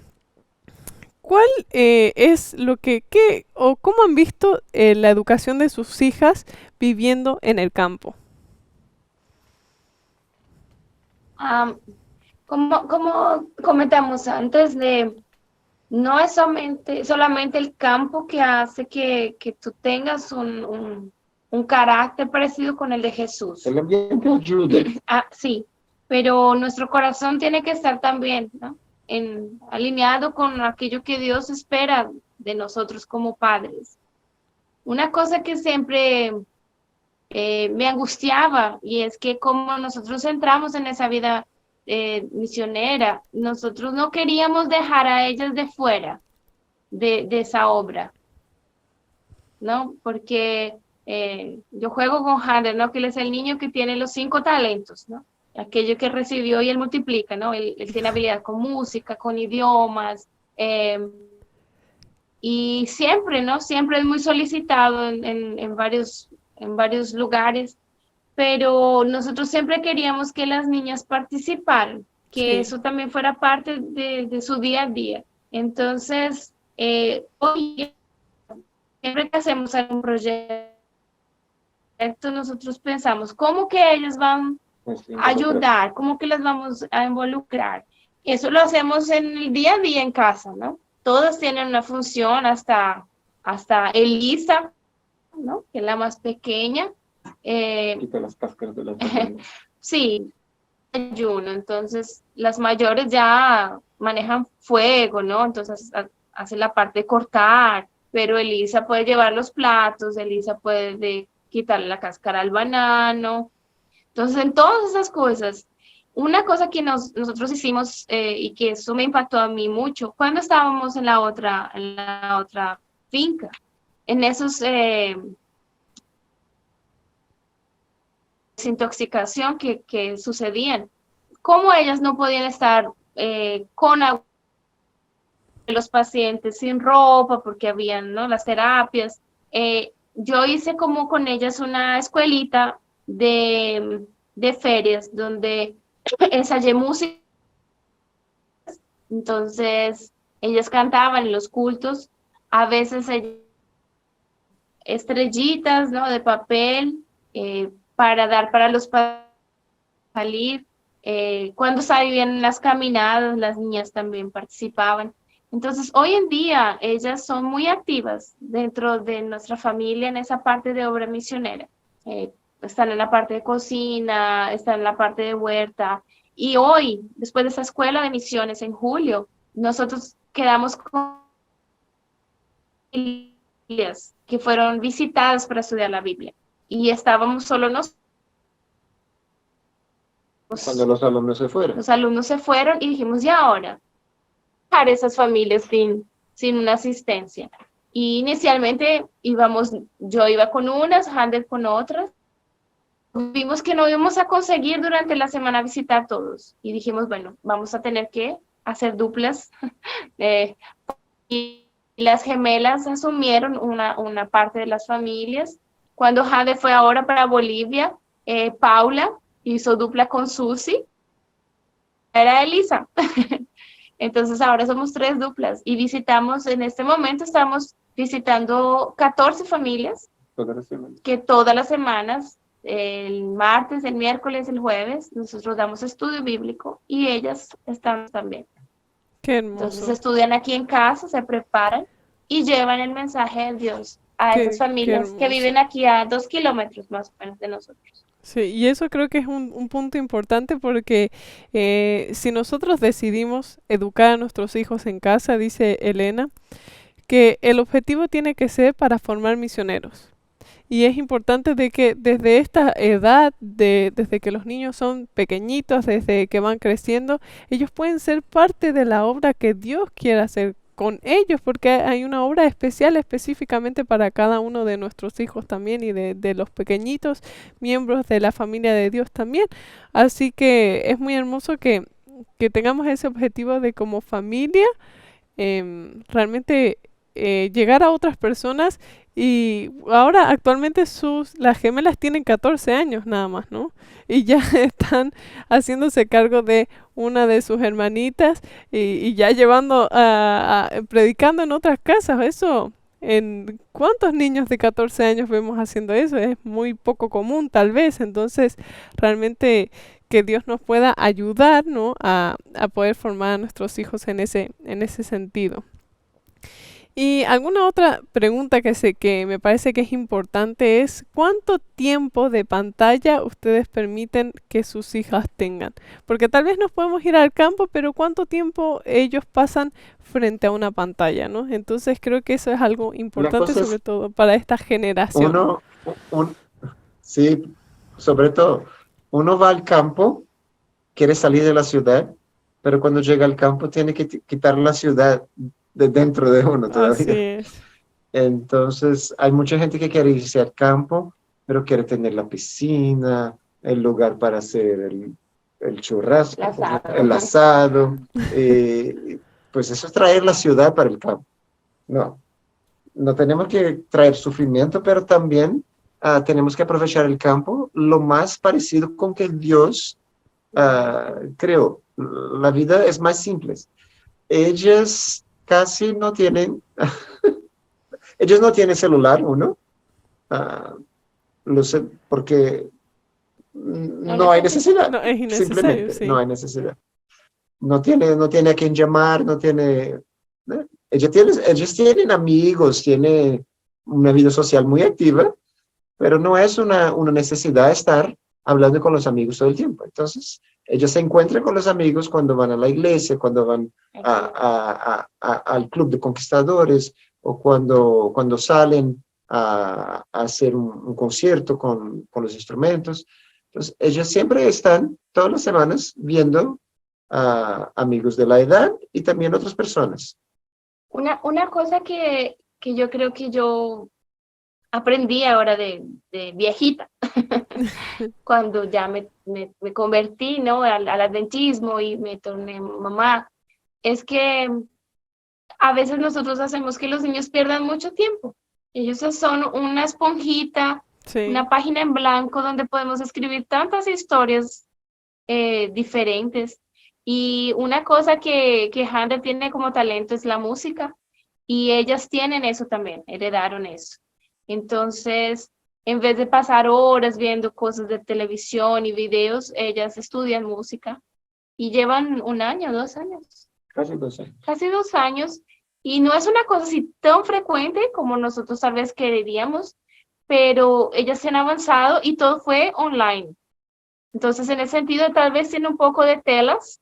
¿Cuál es lo qué o cómo han visto la educación de sus hijas viviendo en el campo? Am, como comentamos antes, no es solamente el campo que hace que tú tengas un carácter parecido con el de Jesús. El ambiente ayuda. Sí, pero nuestro corazón tiene que estar también, ¿no? Alineado con aquello que Dios espera de nosotros como padres. Una cosa que siempre me angustiaba, y es que como nosotros entramos en esa vida misionera, nosotros no queríamos dejar a ellas de fuera de esa obra, ¿no? Porque yo juego con Hander, ¿no? Que él es el niño que tiene los 5 talentos, ¿no? Aquello que recibió y él multiplica, ¿no? Él tiene habilidad con música, con idiomas, y siempre, ¿no? Siempre es muy solicitado en varios lugares, pero nosotros siempre queríamos que las niñas participaran, que Sí, eso también fuera parte de su día a día. Entonces, hoy, siempre que hacemos algún proyecto, nosotros pensamos, ¿cómo que ellas van a ayudar? ¿Cómo que las vamos a involucrar? Eso lo hacemos en el día a día en casa, ¿no? Todas tienen una función, hasta Elisa, ¿no? Que es la más pequeña. Quita las cáscaras de las bananas. Sí, ayuno. Entonces, las mayores ya manejan fuego, ¿no? Entonces, hacen la parte de cortar, pero Elisa puede llevar los platos, Elisa puede quitarle la cáscara al banano. Entonces, en todas esas cosas, una cosa que nosotros hicimos y que eso me impactó a mí mucho, cuando estábamos en la otra finca, en esos desintoxicación que sucedían, cómo ellas no podían estar con los pacientes sin ropa porque habían, ¿no? Las terapias. Yo hice como con ellas una escuelita de ferias donde ensayé música. Entonces ellas cantaban en los cultos, a veces estrellitas, ¿no? De papel para dar para los salir. Cuando salían las caminadas, las niñas también participaban. Entonces, hoy en día, ellas son muy activas dentro de nuestra familia en esa parte de obra misionera. Están en la parte de cocina, están en la parte de huerta. Y hoy, después de esa escuela de misiones en julio, nosotros quedamos con familias que fueron visitadas para estudiar la Biblia. Y estábamos solo nosotros. Cuando los alumnos se fueron. Los alumnos se fueron y dijimos, ¿y ahora? Dejar esas familias sin una asistencia. Y inicialmente yo iba con unas, Hander con otras. Vimos que no íbamos a conseguir durante la semana visitar a todos. Y dijimos, bueno, vamos a tener que hacer duplas. Y las gemelas asumieron una parte de las familias. Cuando Hander fue ahora para Bolivia, Paula hizo dupla con Susi, era Elisa. Entonces ahora somos 3 duplas y en este momento estamos visitando 14 familias que todas las semanas, el martes, el miércoles, el jueves, nosotros damos estudio bíblico y ellas están también. qué hermoso. Entonces estudian aquí en casa, se preparan y llevan el mensaje de Dios a esas familias que viven aquí a 2 kilómetros más o menos de nosotros. Sí, y eso creo que es un punto importante porque si nosotros decidimos educar a nuestros hijos en casa, dice Elena, que el objetivo tiene que ser para formar misioneros. Y es importante de que desde esta edad, desde que los niños son pequeñitos, desde que van creciendo, ellos pueden ser parte de la obra que Dios quiere hacer con ellos, porque hay una obra especial específicamente para cada uno de nuestros hijos también y de los pequeñitos miembros de la familia de Dios también. Así que es muy hermoso que tengamos ese objetivo de como familia realmente llegar a otras personas. Y ahora actualmente las gemelas tienen 14 años nada más, ¿no? Y ya están haciéndose cargo de una de sus hermanitas y ya llevando predicando en otras casas. Eso, ¿en cuántos niños de 14 años vemos haciendo eso? Es muy poco común tal vez. Entonces, realmente que Dios nos pueda ayudar, ¿no? a poder formar a nuestros hijos en ese sentido. Y alguna otra pregunta que me parece que es importante es ¿cuánto tiempo de pantalla ustedes permiten que sus hijas tengan? Porque tal vez nos podemos ir al campo, pero ¿cuánto tiempo ellos pasan frente a una pantalla, ¿no? Entonces creo que eso es algo importante, sobre todo para esta generación. Sí, sobre todo, uno va al campo, quiere salir de la ciudad, pero cuando llega al campo tiene que quitar la ciudad de dentro de uno todavía. Así es. Entonces, hay mucha gente que quiere irse al campo, pero quiere tener la piscina, el lugar para hacer el churrasco, el asado. Pues eso es traer la ciudad para el campo. No tenemos que traer sufrimiento, pero también tenemos que aprovechar el campo lo más parecido con que Dios creó. La vida es más simple. Ellas casi no tienen, ellos no tienen celular, uno, lo sé, porque no hay necesidad. No, es innecesario, simplemente sí. no hay necesidad. No tiene a quién llamar, no tiene, ¿no? Ellos tienen amigos, tienen una vida social muy activa, pero no es una necesidad estar hablando con los amigos todo el tiempo. Entonces, ellos se encuentran con los amigos cuando van a la iglesia, cuando van al club de conquistadores o cuando salen a hacer un concierto con los instrumentos. Entonces, ellos siempre están todas las semanas viendo a amigos de la edad y también otras personas. Una cosa que yo creo que yo aprendí ahora de viejita, cuando ya me convertí, ¿no? al adventismo y me torné mamá, es que a veces nosotros hacemos que los niños pierdan mucho tiempo. Ellos son una esponjita, Sí. una página en blanco donde podemos escribir tantas historias diferentes. Y una cosa que Handel tiene como talento es la música, y ellas tienen eso también, heredaron eso. Entonces, en vez de pasar horas viendo cosas de televisión y videos, ellas estudian música y llevan 1 año, 2 años. Casi 2 años. Casi 2 años. Y no es una cosa así tan frecuente como nosotros tal vez queríamos, pero ellas se han avanzado y todo fue online. Entonces, en ese sentido, tal vez tiene un poco de telas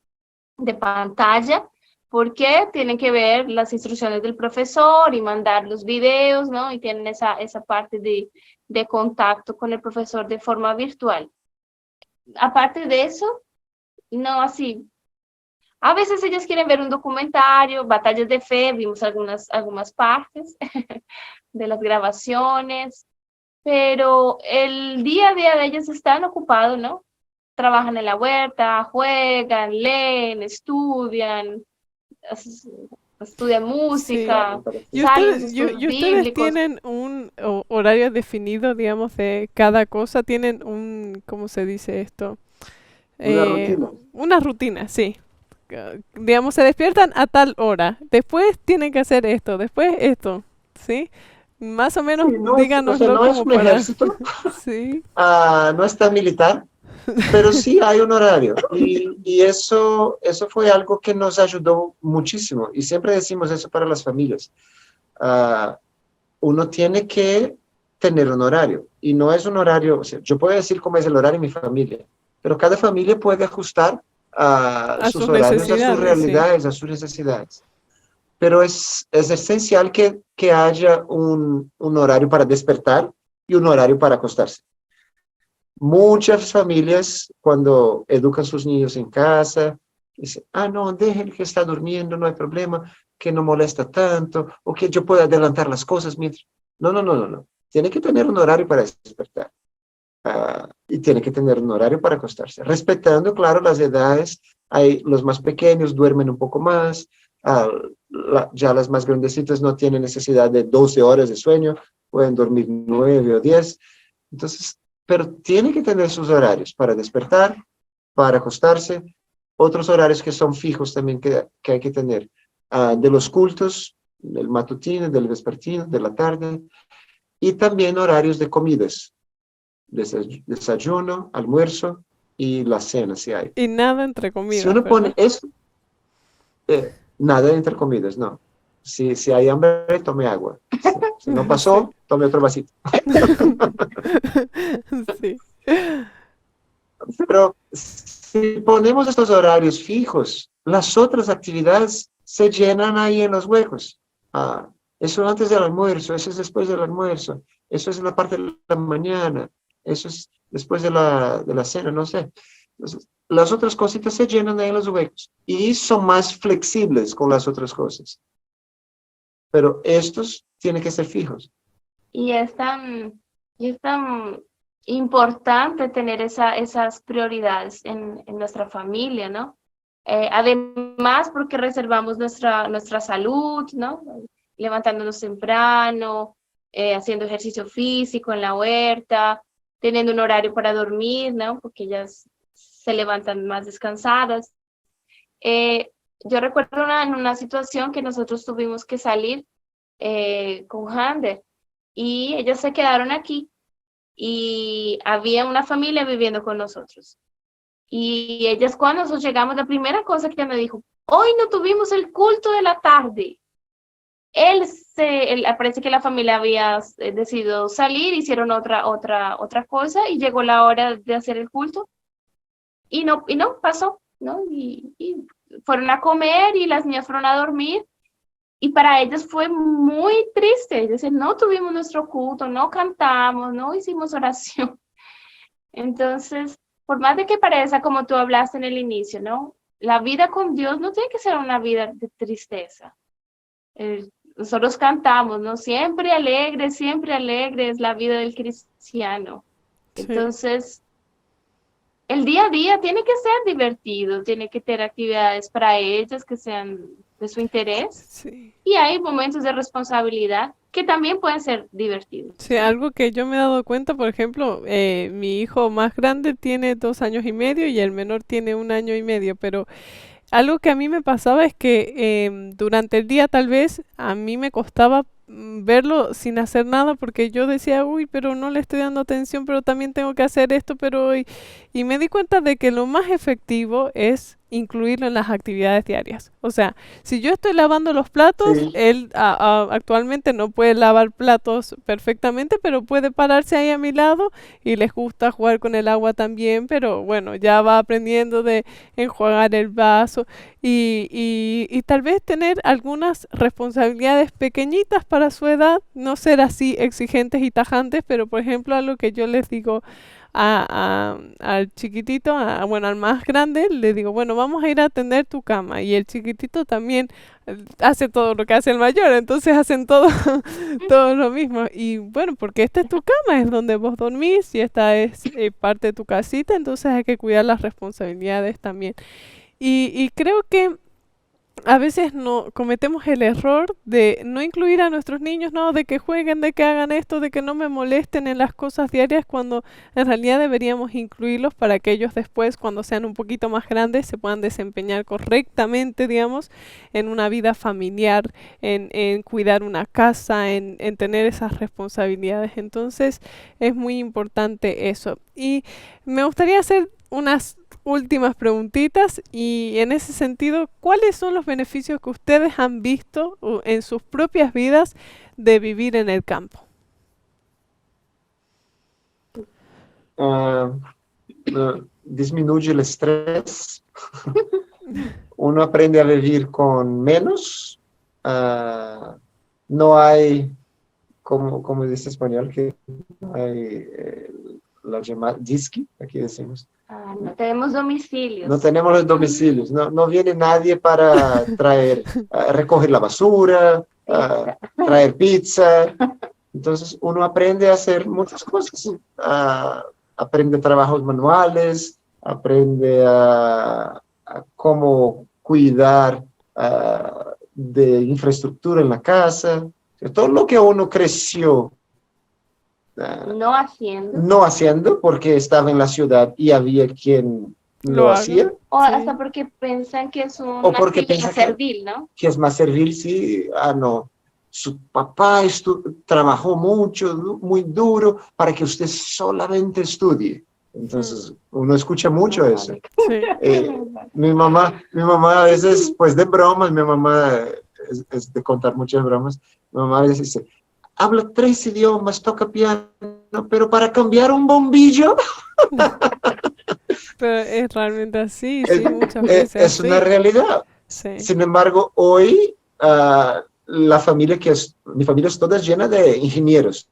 de pantalla, porque tienen que ver las instrucciones del profesor y mandar los videos, ¿no? Y tienen esa parte de contacto con el profesor de forma virtual. Aparte de eso, no así. A veces ellas quieren ver un documentario, Batallas de Fe, vimos algunas partes de las grabaciones, pero el día a día de ellas están ocupados, ¿no? Trabajan en la huerta, juegan, leen, estudian música. Sí. ¿Y ustedes tienen un horario definido, digamos, de cada cosa? ¿Tienen ¿cómo se dice esto? Una rutina. Una rutina, sí. Digamos, se despiertan a tal hora, después tienen que hacer esto, después esto, ¿sí? Más o menos, Sí, díganoslo no es un ejército, sí. No está militar, pero sí hay un horario. Y eso fue algo que nos ayudó muchísimo. Y siempre decimos eso para las familias. Uno tiene que tener un horario. Y no es un horario, o sea, yo puedo decir cómo es el horario de mi familia, pero cada familia puede ajustar a sus horarios, a sus realidades, sí, a sus necesidades. pero es esencial que haya un horario para despertar y un horario para acostarse. Muchas familias, cuando educan a sus niños en casa, dicen, no, dejen que está durmiendo, no hay problema, que no molesta tanto, o que yo pueda adelantar las cosas mientras... No, no, no, no, no. Tiene que tener un horario para despertar. Y tiene que tener un horario para acostarse. Respetando, claro, las edades. Los más pequeños duermen un poco más. Ya las más grandecitas no tienen necesidad de 12 horas de sueño, pueden dormir 9 o 10. Entonces, pero tiene que tener sus horarios para despertar, para acostarse, otros horarios que son fijos también que hay que tener, de los cultos, del matutino, del vespertino, de la tarde, y también horarios de comidas, desayuno, almuerzo y la cena, si hay. Y nada entre Si comidas, uno pone ¿verdad? eso, nada entre comidas, no. Si hay hambre, tome agua. Si no pasó, Sí. tome otro vasito. Sí. Pero si ponemos estos horarios fijos, las otras actividades se llenan ahí en los huecos. Eso antes del almuerzo, eso es después del almuerzo, eso es en la parte de la mañana, eso es después de la cena, no sé. Entonces, las otras cositas se llenan ahí en los huecos y son más flexibles con las otras cosas. Pero estos tienen que ser fijos. Y es tan importante tener esas prioridades en nuestra familia, ¿no? Además, porque reservamos nuestra salud, ¿no? Levantándonos temprano, haciendo ejercicio físico en la huerta, teniendo un horario para dormir, ¿no? Porque ellas se levantan más descansadas. Yo recuerdo en una situación que nosotros tuvimos que salir con Hander y ellas se quedaron aquí y había una familia viviendo con nosotros. Y ellas cuando nosotros llegamos, la primera cosa que me dijo, hoy no tuvimos el culto de la tarde. Parece que la familia había decidido salir, hicieron otra cosa y llegó la hora de hacer el culto y no pasó, ¿no? Y fueron a comer y las niñas fueron a dormir. Y para ellas fue muy triste, es decir, no tuvimos nuestro culto, no cantamos, no hicimos oración. Entonces, por más de que parezca como tú hablaste en el inicio, ¿no? La vida con Dios no tiene que ser una vida de tristeza. Nosotros cantamos, ¿no? Siempre alegre es la vida del cristiano. Sí. Entonces, el día a día tiene que ser divertido, tiene que tener actividades para ellas que sean de su interés. Sí. Y hay momentos de responsabilidad que también pueden ser divertidos. Sí, algo que yo me he dado cuenta, por ejemplo, mi hijo más grande tiene 2 años y medio y el menor tiene 1 año y medio, pero algo que a mí me pasaba es que durante el día tal vez a mí me costaba verlo sin hacer nada porque yo decía, uy, pero no le estoy dando atención, pero también tengo que hacer esto, pero y me di cuenta de que lo más efectivo es incluirlo en las actividades diarias. O sea, si yo estoy lavando los platos, Sí. él actualmente no puede lavar platos perfectamente, pero puede pararse ahí a mi lado y les gusta jugar con el agua también, pero bueno, ya va aprendiendo de enjuagar el vaso y tal vez tener algunas responsabilidades pequeñitas para su edad, no ser así exigentes y tajantes, pero por ejemplo algo que yo les digo al chiquitito, bueno, al más grande, le digo, bueno, vamos a ir a tender tu cama. Y el chiquitito también hace todo lo que hace el mayor, entonces hacen todo, todo lo mismo. Y bueno, porque esta es tu cama, es donde vos dormís y esta es parte de tu casita, entonces hay que cuidar las responsabilidades también. Y creo que a veces no cometemos el error de no incluir a nuestros niños, no, de que jueguen, de que hagan esto, de que no me molesten en las cosas diarias, cuando en realidad deberíamos incluirlos para que ellos después, cuando sean un poquito más grandes, se puedan desempeñar correctamente, digamos, en una vida familiar, en cuidar una casa, en tener esas responsabilidades. Entonces, es muy importante eso. Y me gustaría hacer unas últimas preguntitas y en ese sentido, ¿cuáles son los beneficios que ustedes han visto en sus propias vidas de vivir en el campo? Disminuye el estrés. Uno aprende a vivir con menos, ah, no hay, como dice español, que no hay la llamada disque, aquí decimos. No tenemos domicilios. No tenemos los domicilios, no viene nadie para traer, recoger la basura, traer pizza. Entonces uno aprende a hacer muchas cosas, aprende trabajos manuales, aprende a cómo cuidar de infraestructura en la casa, todo lo que uno creció No haciendo. no haciendo porque estaba en la ciudad y había quien lo Lo hacía, hago. O Sí. hasta porque piensan que es o una porque actividad piensa que, servil, ¿no? que es más servil, sí, no. Su papá trabajó mucho, muy duro para que usted solamente estudie. Entonces, uno escucha mucho eso. Sí. Mi mamá a veces, pues de bromas, mi mamá es de contar muchas bromas, mi mamá a veces dice, habla 3 idiomas, toca piano, pero para cambiar un bombillo Pero es realmente así, es, sí, muchas veces es una así. realidad. Sí. Sin embargo, hoy la familia mi familia es toda llena de ingenieros.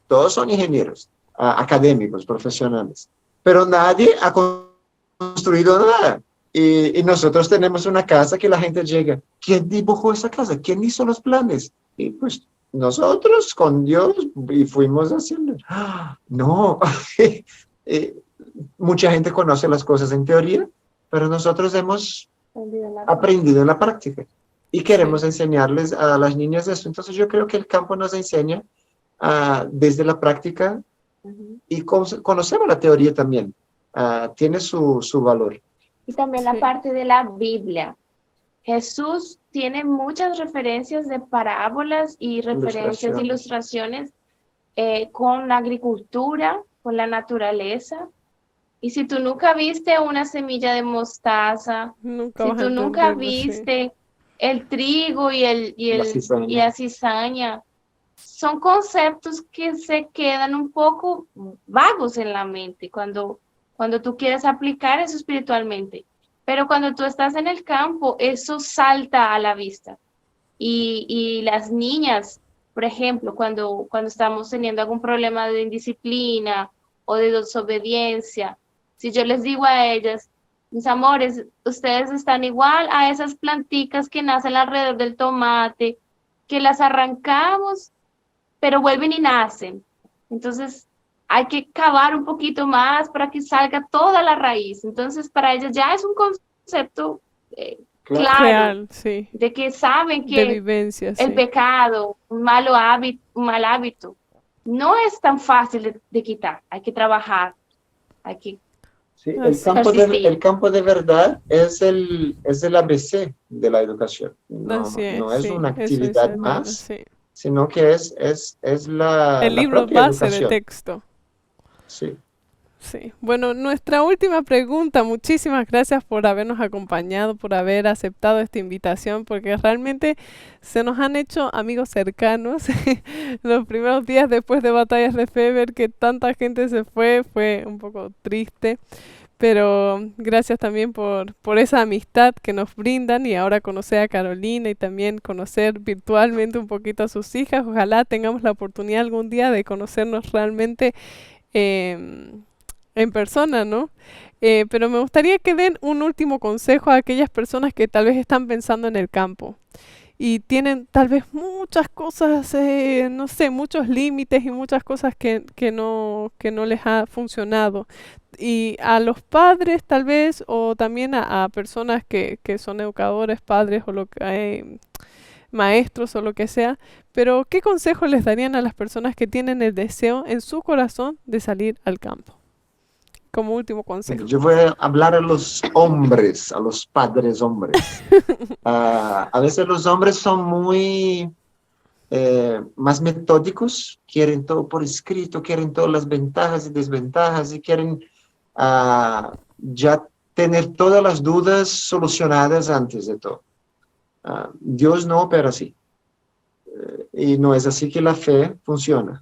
Todos son ingenieros, académicos, profesionales. Pero nadie ha construido nada. Y nosotros tenemos una casa que la gente llega. ¿Quién dibujó esa casa? ¿Quién hizo los planes? Y pues nosotros con Dios y fuimos haciendo. No, mucha gente conoce las cosas en teoría, pero nosotros hemos aprendido en la práctica y queremos enseñarles a las niñas esto. Entonces yo creo que el campo nos enseña desde la práctica y conocemos la teoría también. Tiene su valor. Y también la parte de la Biblia. Jesús tiene muchas referencias de parábolas y referencias, ilustraciones con la agricultura, con la naturaleza. Y si tú nunca viste una semilla de mostaza, Nunca si vas a tú nunca entenderlo, sí. viste el trigo y cizaña. la cizaña, son conceptos que se quedan un poco vagos en la mente cuando tú quieres aplicar eso espiritualmente. Pero cuando tú estás en el campo, eso salta a la vista. Y las niñas, por ejemplo, cuando estamos teniendo algún problema de indisciplina o de desobediencia, si yo les digo a ellas, mis amores, ustedes están igual a esas planticas que nacen alrededor del tomate, que las arrancamos, pero vuelven y nacen. Entonces, hay que cavar un poquito más para que salga toda la raíz. Entonces, para ellas ya es un concepto claro, Real, sí. de que saben De que vivencia, el sí. pecado, un mal hábito, no es tan fácil de quitar. Hay que trabajar, hay que Sí, Así. el campo de verdad es el ABC de la educación. Así No es, es sí. una Eso actividad es verdad, más, sí. sino que es la El libro propia base de educación. texto. Sí. Sí. Bueno, nuestra última pregunta. Muchísimas gracias por habernos acompañado, por haber aceptado esta invitación, porque realmente se nos han hecho amigos cercanos. Los primeros días después de Batallas de Fe, ver que tanta gente se fue un poco triste. Pero gracias también por esa amistad que nos brindan y ahora conocer a Carolina y también conocer virtualmente un poquito a sus hijas. Ojalá tengamos la oportunidad algún día de conocernos realmente em, en persona, ¿no? Pero me gustaría que den un último consejo a aquellas personas que tal vez están pensando en el campo y tienen tal vez muchas cosas, no sé, muchos límites y muchas cosas que no les ha funcionado. Y a los padres tal vez, o también a personas que son educadores, padres o maestros o lo que sea, pero ¿qué consejo les darían a las personas que tienen el deseo en su corazón de salir al campo? Como último consejo. Yo voy a hablar a los hombres, a los padres hombres. A veces los hombres son muy más metódicos, quieren todo por escrito, quieren todas las ventajas y desventajas y quieren ya tener todas las dudas solucionadas antes de todo. Dios no opera así. Y no es así que la fe funciona.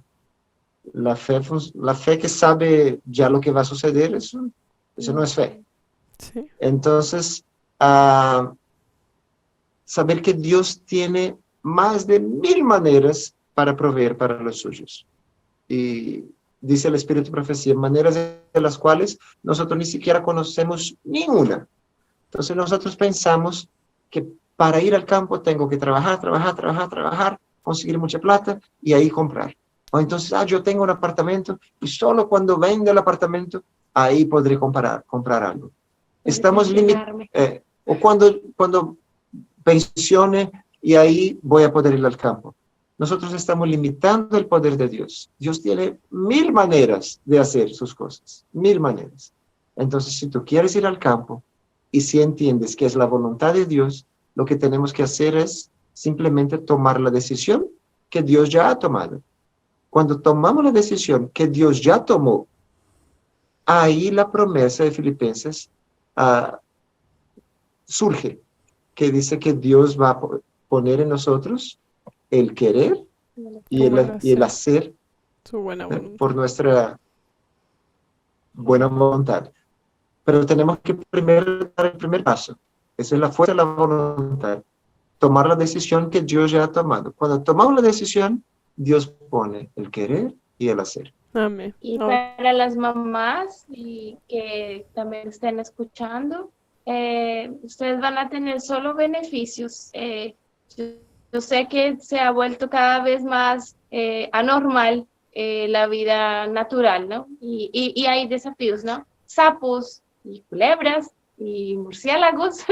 La fe que sabe ya lo que va a suceder, eso no es fe. Sí. Entonces, saber que Dios tiene más de 1000 maneras para proveer para los suyos. Y dice el Espíritu de Profecía, maneras de las cuales nosotros ni siquiera conocemos ninguna. Entonces nosotros pensamos que para ir al campo tengo que trabajar, conseguir mucha plata y ahí comprar. O entonces, yo tengo un apartamento y solo cuando venda el apartamento, ahí podré comprar algo. Estamos limitados. O cuando pensione y ahí voy a poder ir al campo. Nosotros estamos limitando el poder de Dios. Dios tiene 1000 maneras de hacer sus cosas, 1000 maneras. Entonces, si tú quieres ir al campo y si entiendes que es la voluntad de Dios, lo que tenemos que hacer es simplemente tomar la decisión que Dios ya ha tomado. Cuando tomamos la decisión que Dios ya tomó, ahí la promesa de Filipenses surge, que dice que Dios va a poner en nosotros el querer y el hacer su buena voluntad. Por nuestra buena voluntad. Pero tenemos que primero dar el primer paso. Esa es la fuerza de la voluntad. Tomar la decisión que Dios ya ha tomado. Cuando tomamos la decisión, Dios pone el querer y el hacer. Amén. Y para las mamás y que también estén escuchando, ustedes van a tener solo beneficios. Yo sé que se ha vuelto cada vez más anormal la vida natural, ¿no? Y hay desafíos, ¿no? Sapos y culebras y murciélagos,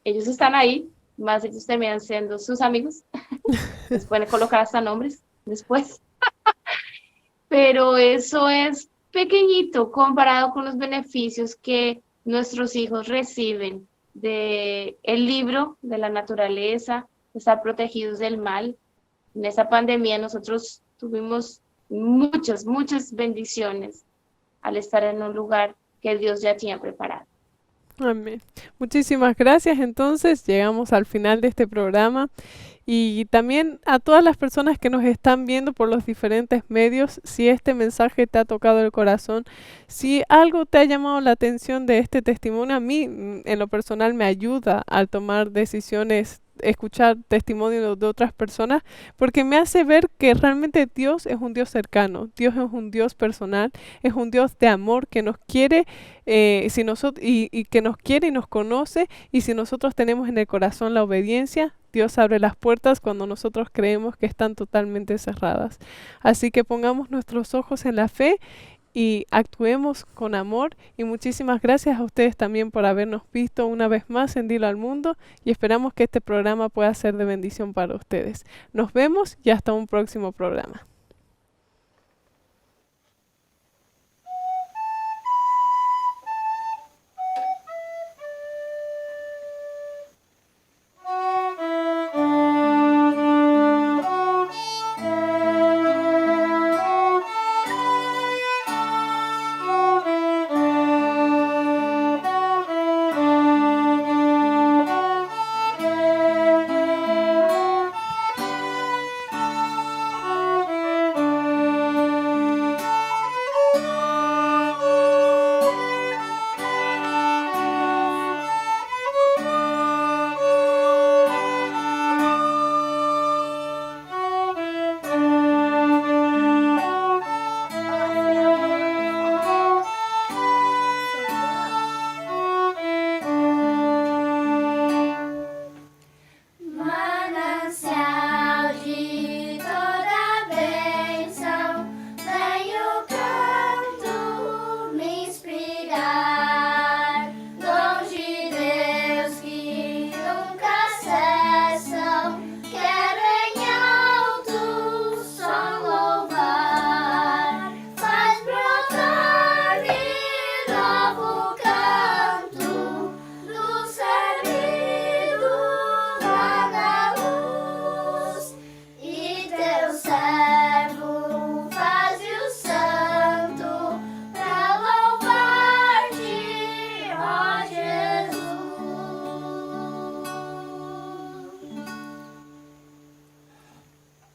ellos están ahí, más ellos terminan siendo sus amigos. Les pueden colocar hasta nombres después. Pero eso es pequeñito comparado con los beneficios que nuestros hijos reciben del libro de la naturaleza, estar protegidos del mal. En esa pandemia nosotros tuvimos muchas bendiciones al estar en un lugar que Dios ya tenía preparado. Amén. Muchísimas gracias. Entonces llegamos al final de este programa. Y también a todas las personas que nos están viendo por los diferentes medios, si este mensaje te ha tocado el corazón, si algo te ha llamado la atención de este testimonio, a mí en lo personal me ayuda al tomar decisiones, escuchar testimonios de otras personas, porque me hace ver que realmente Dios es un Dios cercano, Dios es un Dios personal, es un Dios de amor que nos quiere, y que nos quiere y nos conoce, y si nosotros tenemos en el corazón la obediencia, Dios abre las puertas cuando nosotros creemos que están totalmente cerradas. Así que pongamos nuestros ojos en la fe y actuemos con amor. Y muchísimas gracias a ustedes también por habernos visto una vez más en Dilo al Mundo, y esperamos que este programa pueda ser de bendición para ustedes. Nos vemos y hasta un próximo programa.